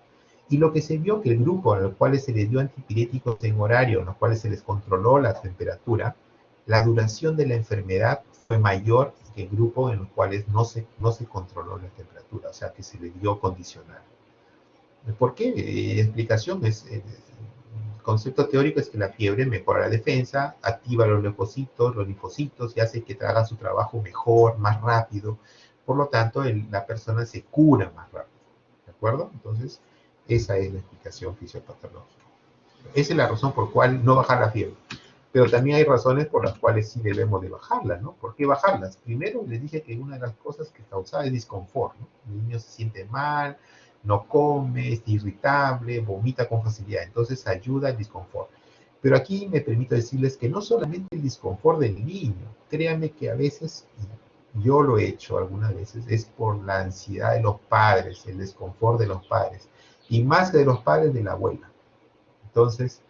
Y lo que se vio que el grupo a los cuales se les dio antipiréticos en horario, en los cuales se les controló la temperatura, la duración de la enfermedad fue mayor que el grupo en los cuales no se controló la temperatura, o sea, que se les dio condicional. ¿Por qué? La explicación es, el concepto teórico es que la fiebre mejora la defensa, activa los linfocitos y hace que haga su trabajo mejor, más rápido. Por lo tanto, la persona se cura más rápido. ¿De acuerdo? Entonces, esa es la explicación fisiopatológica. Esa es la razón por la cual no bajar la fiebre. Pero también hay razones por las cuales sí debemos de bajarla, ¿no? ¿Por qué bajarlas? Primero, les dije que una de las cosas que causaba es disconfort, ¿no? El niño se siente mal, no come, es irritable, vomita con facilidad. Entonces, ayuda al disconfort. Pero aquí me permito decirles que no solamente el disconfort del niño, créanme que a veces, yo lo he hecho algunas veces, es por la ansiedad de los padres, el desconfort de los padres, y más que de los padres, de la abuela. Entonces,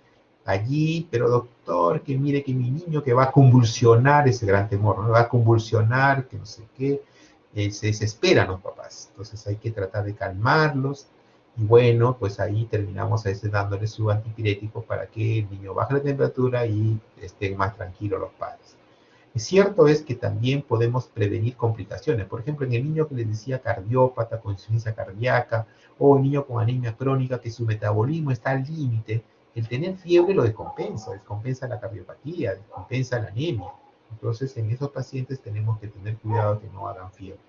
allí, pero doctor, que mire que mi niño que va a convulsionar, ese gran temor, ¿no? Va a convulsionar, que no sé qué, se desesperan los papás. Entonces hay que tratar de calmarlos. Y bueno, pues ahí terminamos a veces dándoles su antipirético para que el niño baje la temperatura y estén más tranquilos los padres. Cierto es que también podemos prevenir complicaciones. Por ejemplo, en el niño que les decía cardiópata, con insuficiencia cardíaca, o el niño con anemia crónica, que su metabolismo está al límite, el tener fiebre lo descompensa la cardiopatía, descompensa la anemia. Entonces, en esos pacientes tenemos que tener cuidado que no hagan fiebre.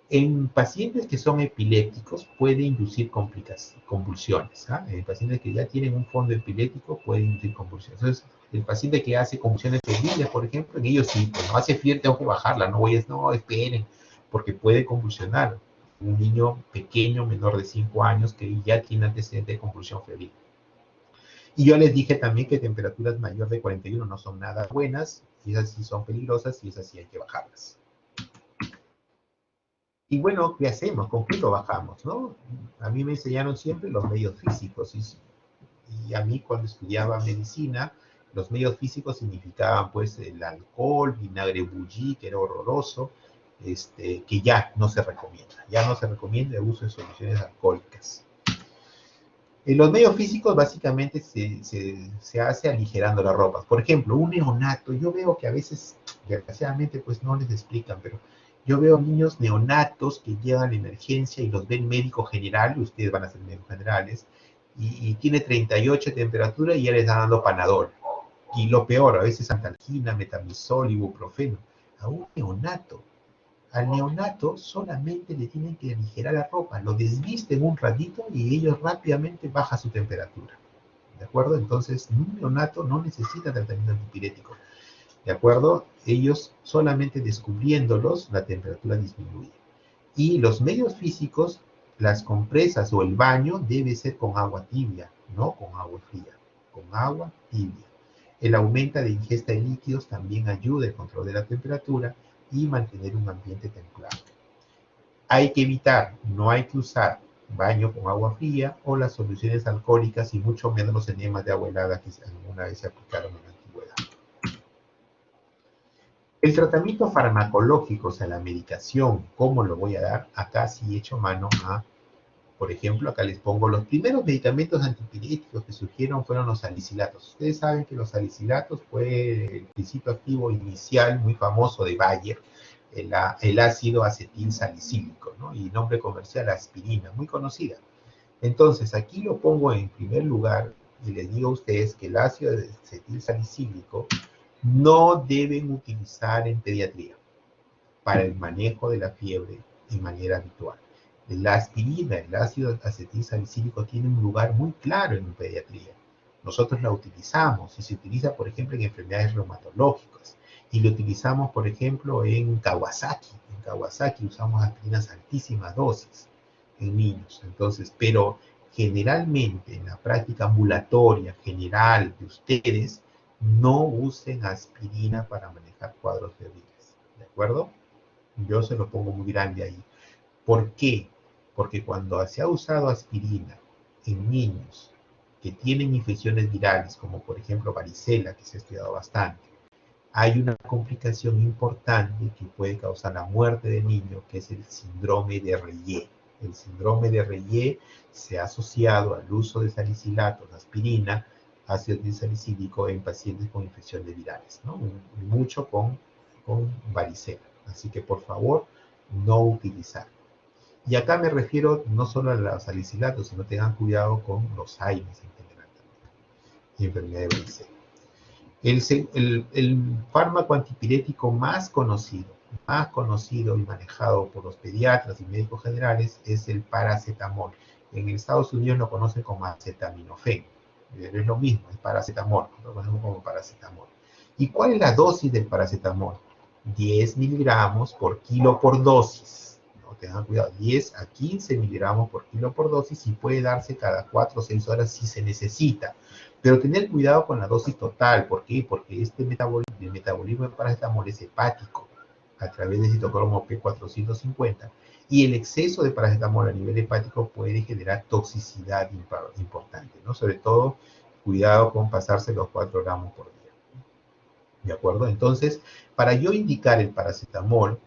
En pacientes que son epilépticos puede inducir convulsiones. ¿Ah? En pacientes que ya tienen un fondo epiléptico puede inducir convulsiones. Entonces, el paciente que hace convulsiones febriles, por ejemplo, en ellos sí, pues no hace fiebre, tengo que bajarla, no, esperen, porque puede convulsionar. Un niño pequeño, menor de 5 años, que ya tiene antecedente de convulsión febril. Y yo les dije también que temperaturas mayor de 41 no son nada buenas, y esas sí son peligrosas, y esas sí hay que bajarlas. Y bueno, ¿qué hacemos? ¿Con qué lo bajamos? ¿No? A mí me enseñaron siempre los medios físicos. Y a mí cuando estudiaba medicina, los medios físicos significaban pues el alcohol, vinagre bulli, que era horroroso, que ya no se recomienda. Ya no se recomienda el uso de soluciones alcohólicas. En los medios físicos básicamente se hace aligerando las ropas. Por ejemplo, un neonato, yo veo que a veces, desgraciadamente, pues no les explican, pero yo veo niños neonatos que llegan a la emergencia y los ven médico general, ustedes van a ser médicos generales, y tiene 38 de temperatura y ya les están dando Panadol. Y lo peor, a veces antalgina, metamizol, ibuprofeno. A un neonato. Al neonato solamente le tienen que aligerar la ropa, lo desvisten un ratito y ellos rápidamente baja su temperatura. ¿De acuerdo? Entonces, un neonato no necesita tratamiento antipirético. ¿De acuerdo? Ellos solamente descubriéndolos, la temperatura disminuye. Y los medios físicos, las compresas o el baño debe ser con agua tibia, no con agua fría, con agua tibia. El aumento de ingesta de líquidos también ayuda al control de la temperatura y mantener un ambiente templado. Hay que evitar, no hay que usar baño con agua fría o las soluciones alcohólicas y mucho menos los enemas de agua helada que alguna vez se aplicaron en la antigüedad. El tratamiento farmacológico, o sea, la medicación, ¿cómo lo voy a dar? Acá sí he hecho mano a, por ejemplo, acá les pongo los primeros medicamentos antipiréticos que surgieron fueron los salicilatos. Ustedes saben que los salicilatos fue el principio activo inicial muy famoso de Bayer, el ácido acetil salicílico, ¿no? Y nombre comercial aspirina, muy conocida. Entonces, aquí lo pongo en primer lugar y les digo a ustedes que el ácido acetil salicílico no deben utilizar en pediatría para el manejo de la fiebre de manera habitual. La aspirina, el ácido acetil salicílico, tiene un lugar muy claro en pediatría. Nosotros la utilizamos y se utiliza, por ejemplo, en enfermedades reumatológicas. Y lo utilizamos, por ejemplo, en Kawasaki. En Kawasaki usamos aspirinas altísimas dosis en niños. Entonces, pero generalmente en la práctica ambulatoria general de ustedes, no usen aspirina para manejar cuadros febriles. ¿De acuerdo? Yo se lo pongo muy grande ahí. ¿Por qué? Porque cuando se ha usado aspirina en niños que tienen infecciones virales, como por ejemplo varicela, que se ha estudiado bastante, hay una complicación importante que puede causar la muerte del niño, que es el síndrome de Reye. El síndrome de Reye se ha asociado al uso de salicilatos, aspirina, ácido salicílico en pacientes con infecciones virales, ¿no? Mucho con varicela. Así que por favor, no utilizar. Y acá me refiero no solo a los salicilatos, sino tengan cuidado con los AINES en general también, y enfermedad de varicela. El fármaco antipirético más conocido y manejado por los pediatras y médicos generales es el paracetamol. En Estados Unidos lo conocen como acetaminofén. Es lo mismo, es paracetamol, lo conocemos como paracetamol. ¿Y cuál es la dosis del paracetamol? 10 miligramos por kilo por dosis. No, tengan cuidado, 10 a 15 miligramos por kilo por dosis y puede darse cada 4 o 6 horas si se necesita. Pero tener cuidado con la dosis total. ¿Por qué? Porque el metabolismo del paracetamol es hepático a través del citocromo P450 y el exceso de paracetamol a nivel hepático puede generar toxicidad importante, ¿no? Sobre todo, cuidado con pasarse los 4 gramos por día. ¿De acuerdo? Entonces, para yo indicar el paracetamol,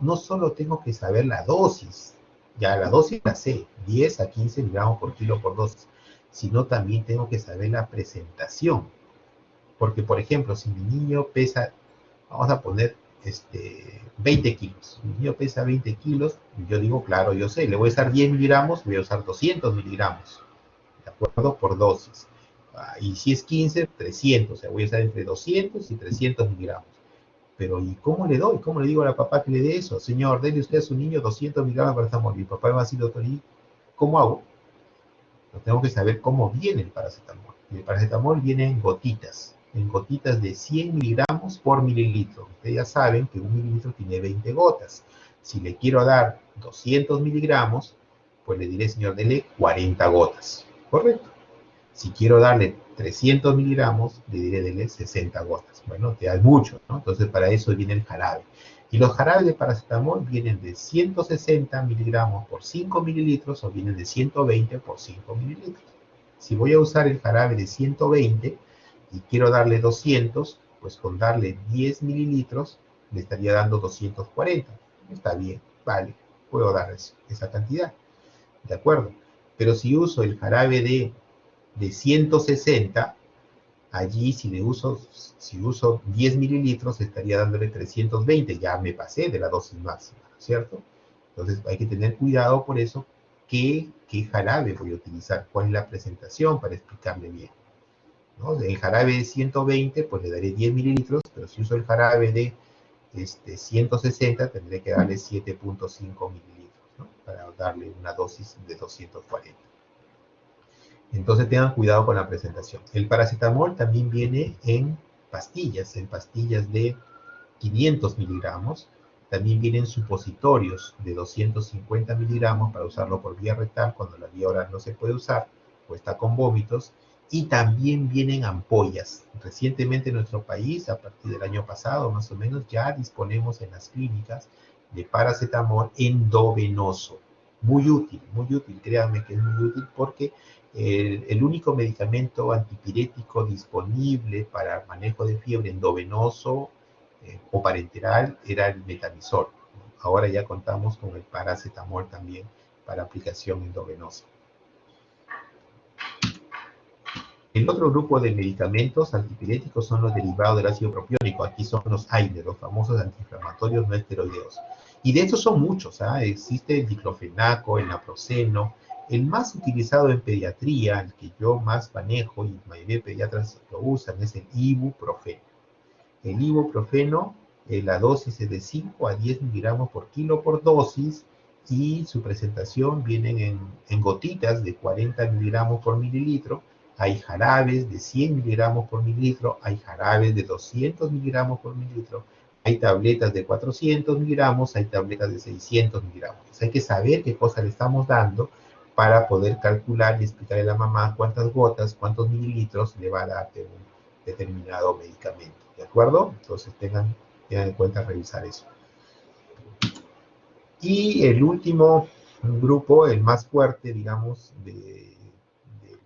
no solo tengo que saber la dosis, ya la dosis la sé, 10 a 15 miligramos por kilo por dosis, sino también tengo que saber la presentación. Porque, por ejemplo, si mi niño pesa, vamos a poner 20 kilos, mi niño pesa 20 kilos, yo digo, claro, yo sé, le voy a usar 10 miligramos, voy a usar 200 miligramos, ¿de acuerdo? Por dosis. Y si es 15, 300, o sea, voy a usar entre 200 y 300 miligramos. Pero ¿y cómo le doy? ¿Cómo le digo a la papá que le dé eso? Señor, denle usted a su niño 200 miligramos de paracetamol. Y el papá me va a decir, doctor, ¿y cómo hago? Pues tengo que saber cómo viene el paracetamol. Y el paracetamol viene en gotitas de 100 miligramos por mililitro. Ustedes ya saben que un mililitro tiene 20 gotas. Si le quiero dar 200 miligramos, pues le diré, señor, dele 40 gotas. ¿Correcto? Si quiero darle 300 miligramos, le diré dele 60 gotas. Bueno, te da mucho, ¿no? Entonces, para eso viene el jarabe. Y los jarabes de paracetamol vienen de 160 miligramos por 5 mililitros o vienen de 120 por 5 mililitros. Si voy a usar el jarabe de 120 y quiero darle 200, pues con darle 10 mililitros le estaría dando 240. Está bien, vale, puedo dar esa cantidad. ¿De acuerdo? Pero si uso el jarabe de 160, allí si uso 10 mililitros estaría dándole 320, ya me pasé de la dosis máxima, ¿cierto? Entonces hay que tener cuidado por eso, qué jarabe voy a utilizar, cuál es la presentación para explicarle bien, ¿no? El jarabe de 120, pues le daré 10 mililitros, pero si uso el jarabe de 160, tendré que darle 7.5 mililitros, ¿no? Para darle una dosis de 240. Entonces tengan cuidado con la presentación. El paracetamol también viene en pastillas de 500 miligramos. También vienen supositorios de 250 miligramos para usarlo por vía rectal cuando la vía oral no se puede usar o está con vómitos. Y también vienen ampollas. Recientemente en nuestro país, a partir del año pasado más o menos, ya disponemos en las clínicas de paracetamol endovenoso. Muy útil, créanme que es muy útil porque el único medicamento antipirético disponible para manejo de fiebre endovenoso o parenteral era el metamizol. Ahora ya contamos con el paracetamol también para aplicación endovenosa. El otro grupo de medicamentos antipiréticos son los derivados del ácido propiónico. Aquí son los AINE, los famosos antiinflamatorios no esteroideos. Y de estos son muchos, ¿eh? Existe el diclofenaco, el naproxeno. El más utilizado en pediatría, el que yo más manejo y la mayoría de pediatras lo usan, es el ibuprofeno. El ibuprofeno, la dosis es de 5 a 10 miligramos por kilo por dosis y su presentación vienen en gotitas de 40 miligramos por mililitro. Hay jarabes de 100 miligramos por mililitro, hay jarabes de 200 miligramos por mililitro, hay tabletas de 400 miligramos, hay tabletas de 600 miligramos. Entonces hay que saber qué cosa le estamos dando para poder calcular y explicarle a la mamá cuántas gotas, cuántos mililitros le va a dar de un determinado medicamento. ¿De acuerdo? Entonces tengan en cuenta revisar eso. Y el último grupo, el más fuerte, digamos, de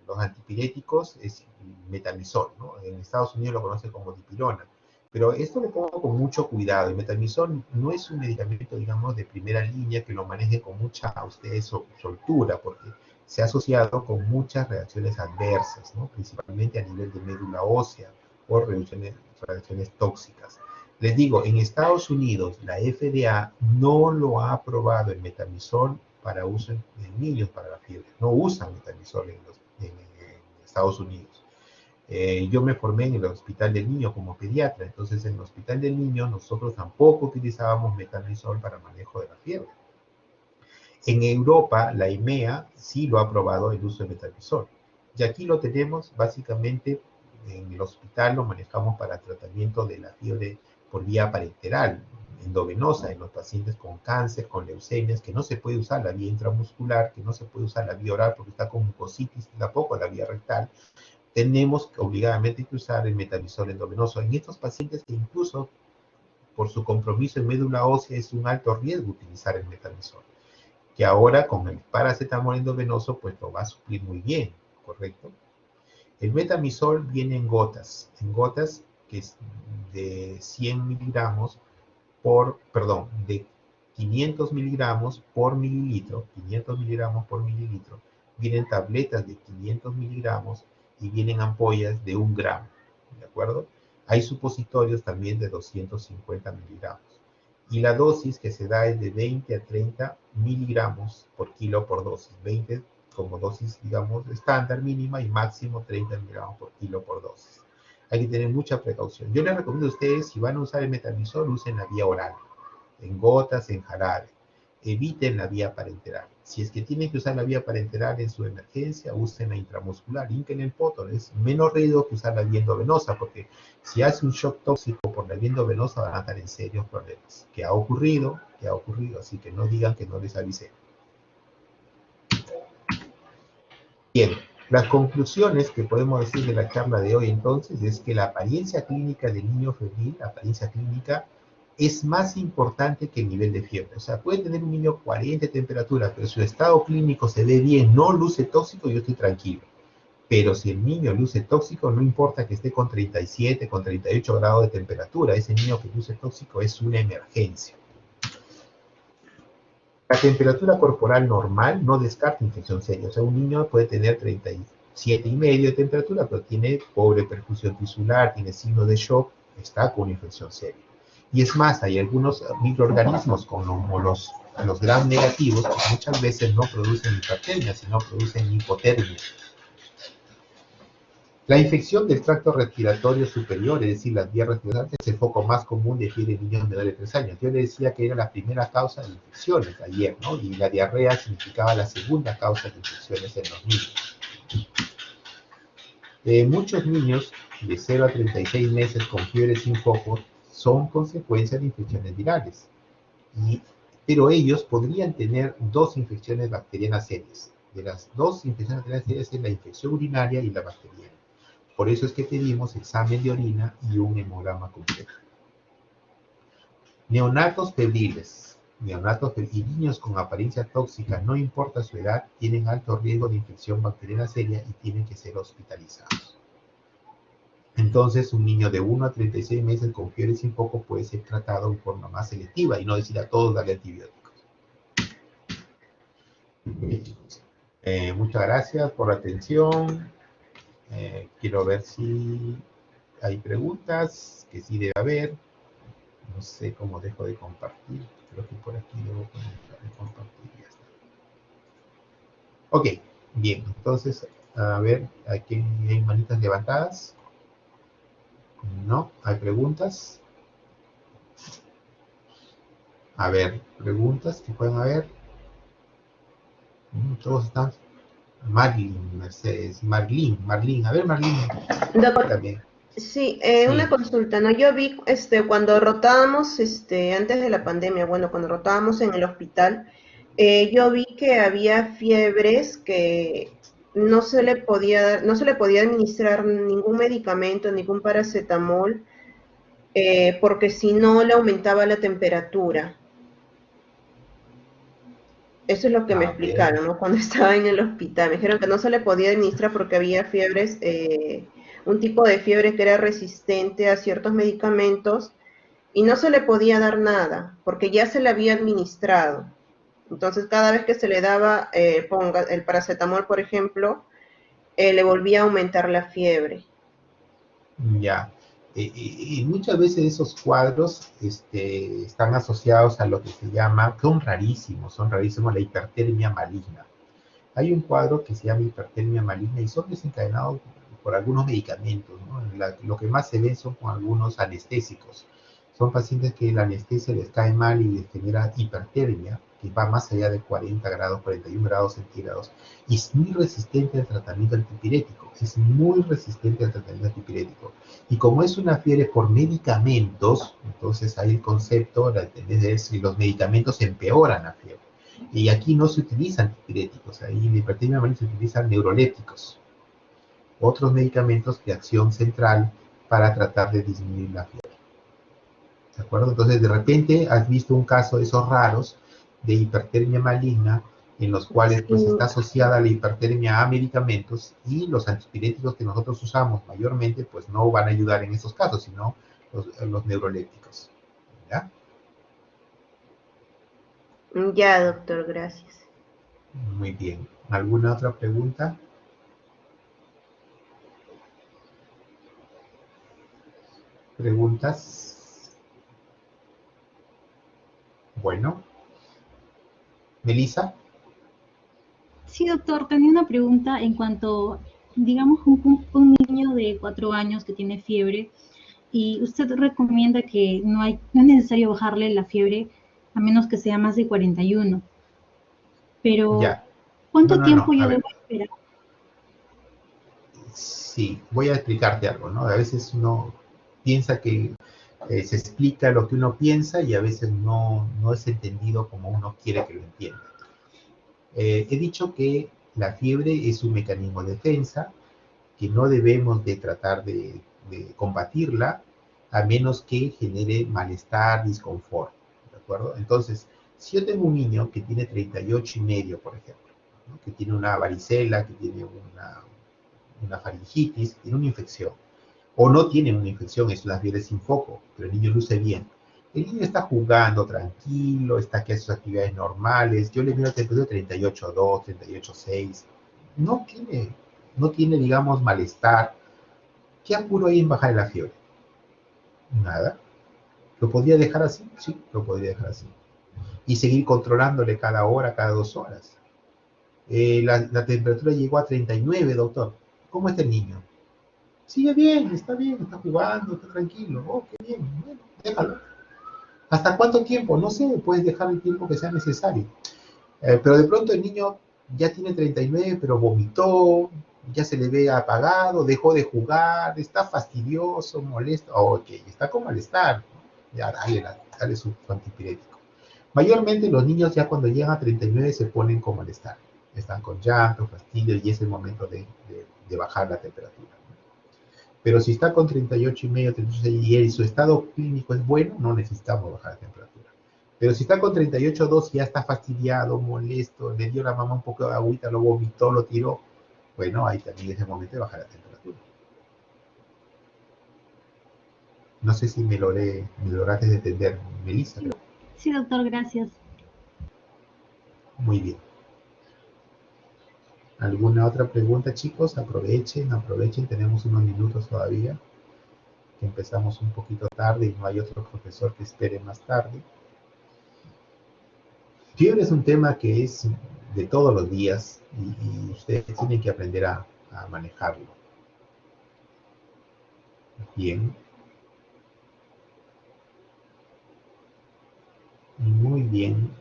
los antipiréticos es el metamizol, ¿no? En Estados Unidos lo conocen como dipirona. Pero esto lo pongo con mucho cuidado. El metamizol no es un medicamento, digamos, de primera línea que lo maneje con mucha a ustedes soltura, porque se ha asociado con muchas reacciones adversas, ¿no? Principalmente a nivel de médula ósea o reacciones tóxicas. Les digo, en Estados Unidos la FDA no lo ha aprobado el metamizol para uso en niños para la fiebre. No usan metamizol en Estados Unidos. Yo me formé en el Hospital del Niño como pediatra, entonces en el Hospital del Niño nosotros tampoco utilizábamos metamizol para manejo de la fiebre. En Europa, la EMEA sí lo ha aprobado el uso de metamizol. Y aquí lo tenemos básicamente en el hospital, lo manejamos para tratamiento de la fiebre por vía parenteral, endovenosa, en los pacientes con cáncer, con leucemias, que no se puede usar la vía intramuscular, que no se puede usar la vía oral porque está con mucositis, tampoco la vía rectal. Tenemos obligadamente que usar el metamizol endovenoso. En estos pacientes que incluso por su compromiso en médula ósea es un alto riesgo utilizar el metamizol, que ahora con el paracetamol endovenoso pues lo va a suplir muy bien, ¿correcto? El metamizol viene en gotas que es de 100 miligramos de 500 miligramos por mililitro, 500 miligramos por mililitro, vienen tabletas de 500 miligramos y vienen ampollas de 1 gramo, ¿de acuerdo? Hay supositorios también de 250 miligramos. Y la dosis que se da es de 20 a 30 miligramos por kilo por dosis. 20 como dosis, digamos, estándar mínima y máximo 30 miligramos por kilo por dosis. Hay que tener mucha precaución. Yo les recomiendo a ustedes, si van a usar el metamizol, usen la vía oral, en gotas, en jarabe. Eviten la vía parenteral. Si es que tienen que usar la vía parenteral en su emergencia, usen la intramuscular, hinquen el poto. Es menos riesgo que usar la vía endovenosa, porque si hace un shock tóxico por la vía endovenosa van a estar en serios problemas. ¿Qué ha ocurrido? Así que no digan que no les avisé. Bien, las conclusiones que podemos decir de la charla de hoy entonces es que la apariencia clínica del niño febril, la apariencia clínica, es más importante que el nivel de fiebre. O sea, puede tener un niño 40 de temperatura, pero su estado clínico se ve bien, no luce tóxico, yo estoy tranquilo. Pero si el niño luce tóxico, no importa que esté con 37, con 38 grados de temperatura, ese niño que luce tóxico es una emergencia. La temperatura corporal normal no descarta infección seria. O sea, un niño puede tener 37,5 de temperatura, pero tiene pobre perfusión tisular, tiene signos de shock, está con una infección seria. Y es más, hay algunos microorganismos como los gram negativos que muchas veces no producen hipertermia, sino producen hipotermia. La infección del tracto respiratorio superior, es decir, las vías respiratorias, es el foco más común de fiebre en niños menores de 3 años. Yo le decía que era la primera causa de infecciones ayer, ¿no? Y la diarrea significaba la segunda causa de infecciones en los niños. Muchos niños de 0 a 36 meses con fiebre sin foco son consecuencia de infecciones virales. Pero ellos podrían tener dos infecciones bacterianas serias. De las dos infecciones bacterianas serias es la infección urinaria y la bacteriana. Por eso es que pedimos examen de orina y un hemograma completo. Neonatos febriles. Y niños con apariencia tóxica, no importa su edad, tienen alto riesgo de infección bacteriana seria y tienen que ser hospitalizados. Entonces, un niño de 1 a 36 meses con fiebre sin foco puede ser tratado en forma más selectiva y no decir a todos darle antibióticos. Muchas gracias por la atención. Quiero ver si hay preguntas, que sí debe haber. No sé cómo dejo de compartir. Creo que por aquí debo dejar de compartir. Ya está. Ok, bien. Entonces, a ver, aquí hay manitas levantadas. No, hay preguntas. A ver, preguntas que pueden haber. Todos están. Marlene, Mercedes, Marlene. A ver, Marlene. Doctor, También. sí, una Sí. consulta, ¿no? Yo vi, cuando rotábamos, antes de la pandemia, bueno, cuando rotábamos en el hospital, yo vi que había fiebres que no se le podía administrar ningún medicamento, ningún paracetamol, porque si no le aumentaba la temperatura. Eso es lo que me A ver. explicaron, ¿no? Cuando estaba en el hospital. Me dijeron que no se le podía administrar porque había fiebres, un tipo de fiebre que era resistente a ciertos medicamentos y no se le podía dar nada porque ya se le había administrado. Entonces, cada vez que se le daba, ponga el paracetamol, por ejemplo, le volvía a aumentar la fiebre. Ya. Y muchas veces esos cuadros están asociados a lo que se llama, son rarísimos, la hipertermia maligna. Hay un cuadro que se llama hipertermia maligna y son desencadenados por algunos medicamentos, ¿no? Lo que más se ve son con algunos anestésicos. Son pacientes que la anestesia les cae mal y les genera hipertermia, que va más allá de 40 grados, 41 grados centígrados, y es muy resistente al tratamiento antipirético. Es muy resistente al tratamiento antipirético. Y como es una fiebre por medicamentos, entonces hay el concepto, la tendencia es que los medicamentos empeoran la fiebre. Y aquí no se utilizan antipiréticos, ahí en la hipertermia maligna se utilizan neurolépticos, otros medicamentos de acción central para tratar de disminuir la fiebre. ¿De acuerdo? Entonces, de repente has visto un caso de esos raros de hipertermia maligna en los cuales pues está Sí, asociada la hipertermia a medicamentos y los antipiréticos que nosotros usamos mayormente pues no van a ayudar en esos casos, sino los neurolépticos. ¿Ya? ya, doctor, gracias. Muy bien. ¿Alguna otra pregunta? ¿Preguntas? Bueno, Melissa. Sí, doctor, tenía una pregunta en cuanto, digamos, un niño de 4 años que tiene fiebre y usted recomienda que no es necesario bajarle la fiebre a menos que sea más de 41. Pero, Ya. No, ¿cuánto no, no. tiempo A yo ver, debo esperar? sí, voy a explicarte algo, ¿no? A veces uno piensa que se explica lo que uno piensa y a veces no es entendido como uno quiere que lo entienda. He dicho que la fiebre es un mecanismo de defensa, que no debemos de tratar de combatirla a menos que genere malestar, disconfort, ¿de acuerdo? Entonces, si yo tengo un niño que tiene 38,5, por ejemplo, ¿no? Que tiene una varicela, que tiene una faringitis, tiene una infección, o no tiene una infección, es una fiebre sin foco, pero el niño luce bien. El niño está jugando tranquilo, está que hace sus actividades normales. Yo le miro la temperatura de 38,2, 38,6. No tiene, no tiene, digamos, malestar. ¿Qué apuro hay en bajar la fiebre? Nada. ¿Lo podría dejar así? Sí, lo podría dejar así. Y seguir controlándole cada hora, cada 2 horas. La temperatura llegó a 39, doctor. ¿Cómo está el niño? sigue bien, está jugando, está tranquilo, oh, qué bien, bueno, déjalo. ¿Hasta cuánto tiempo? No sé, puedes dejar el tiempo que sea necesario. Pero de pronto el niño ya tiene 39, pero vomitó, ya se le ve apagado, dejó de jugar, está fastidioso, molesto. Oh, ok, está con malestar. Ya, dale su antipirético. Mayormente los niños ya cuando llegan a 39 se ponen con malestar. Están con llanto, fastidio y es el momento de bajar la temperatura. Pero si está con 38 y medio, 38 y su estado clínico es bueno, no necesitamos bajar la temperatura. Pero si está con 38,2 y ya está fastidiado, molesto, le dio a la mamá un poco de agüita, lo vomitó, lo tiró, bueno, ahí también es el momento de bajar la temperatura. No sé si me lograste entender, Melissa. Sí, sí, doctor, gracias. Muy bien. ¿Alguna otra pregunta, chicos? Aprovechen, tenemos unos minutos todavía, que empezamos un poquito tarde y no hay otro profesor que espere más tarde. Fiebre es un tema que es de todos los días y ustedes tienen que aprender a manejarlo. Bien, muy bien.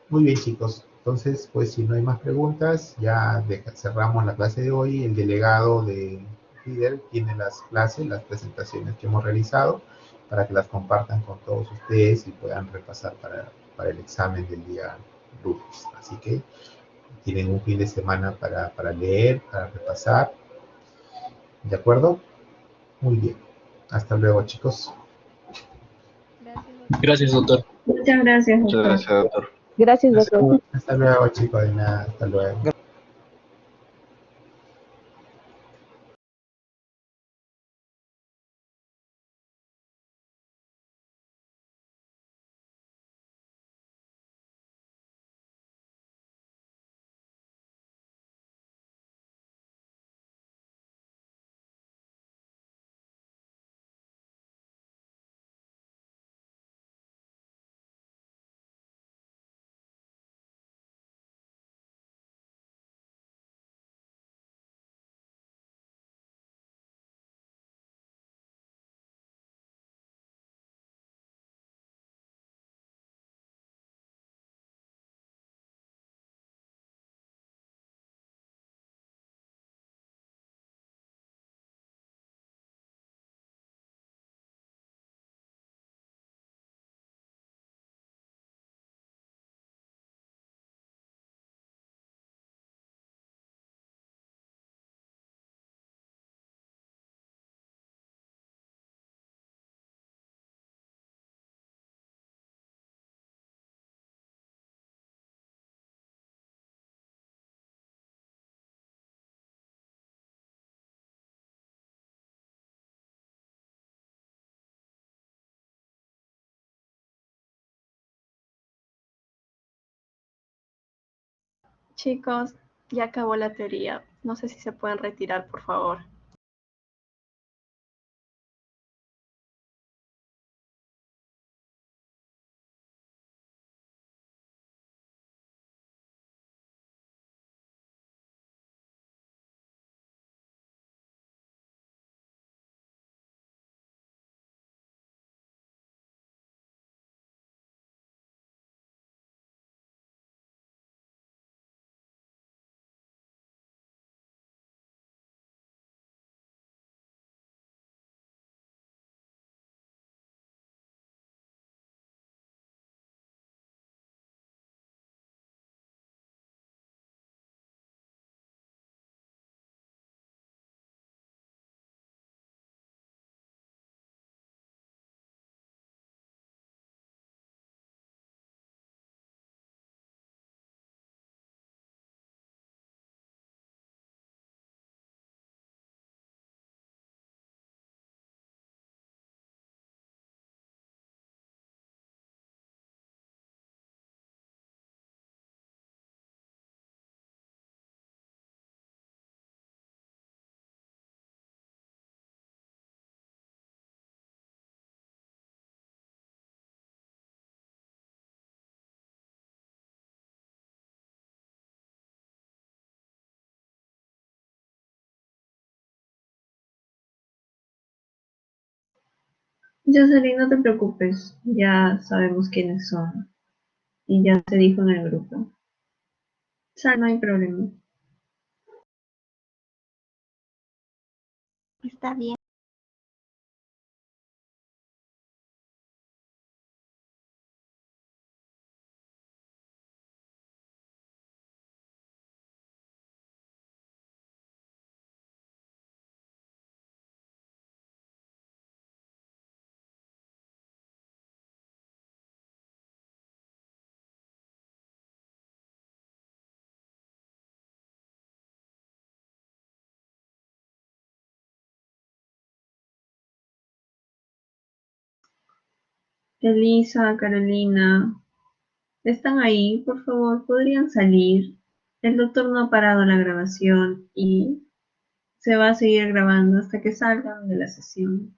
Muy bien, chicos. Entonces, pues si no hay más preguntas, ya cerramos la clase de hoy. El delegado de líder tiene las clases, las presentaciones que hemos realizado para que las compartan con todos ustedes y puedan repasar para el examen del día lunes. Así que tienen un fin de semana para leer, para repasar. ¿De acuerdo? Muy bien. Hasta luego, chicos. Gracias, doctor. Gracias, doctor. Muchas gracias, Muchas doctor. gracias, doctor. Gracias, Hasta, doctor. hasta luego, chicos. De nada. Hasta luego. Chicos, ya acabó la teoría. No sé si se pueden retirar, por favor. Jocelyn, no te preocupes, ya sabemos quiénes son y ya se dijo en el grupo. Sal, no hay problema. Está bien. Elisa, Carolina, ¿están ahí? Por favor, ¿podrían salir? El doctor no ha parado la grabación y se va a seguir grabando hasta que salgan de la sesión.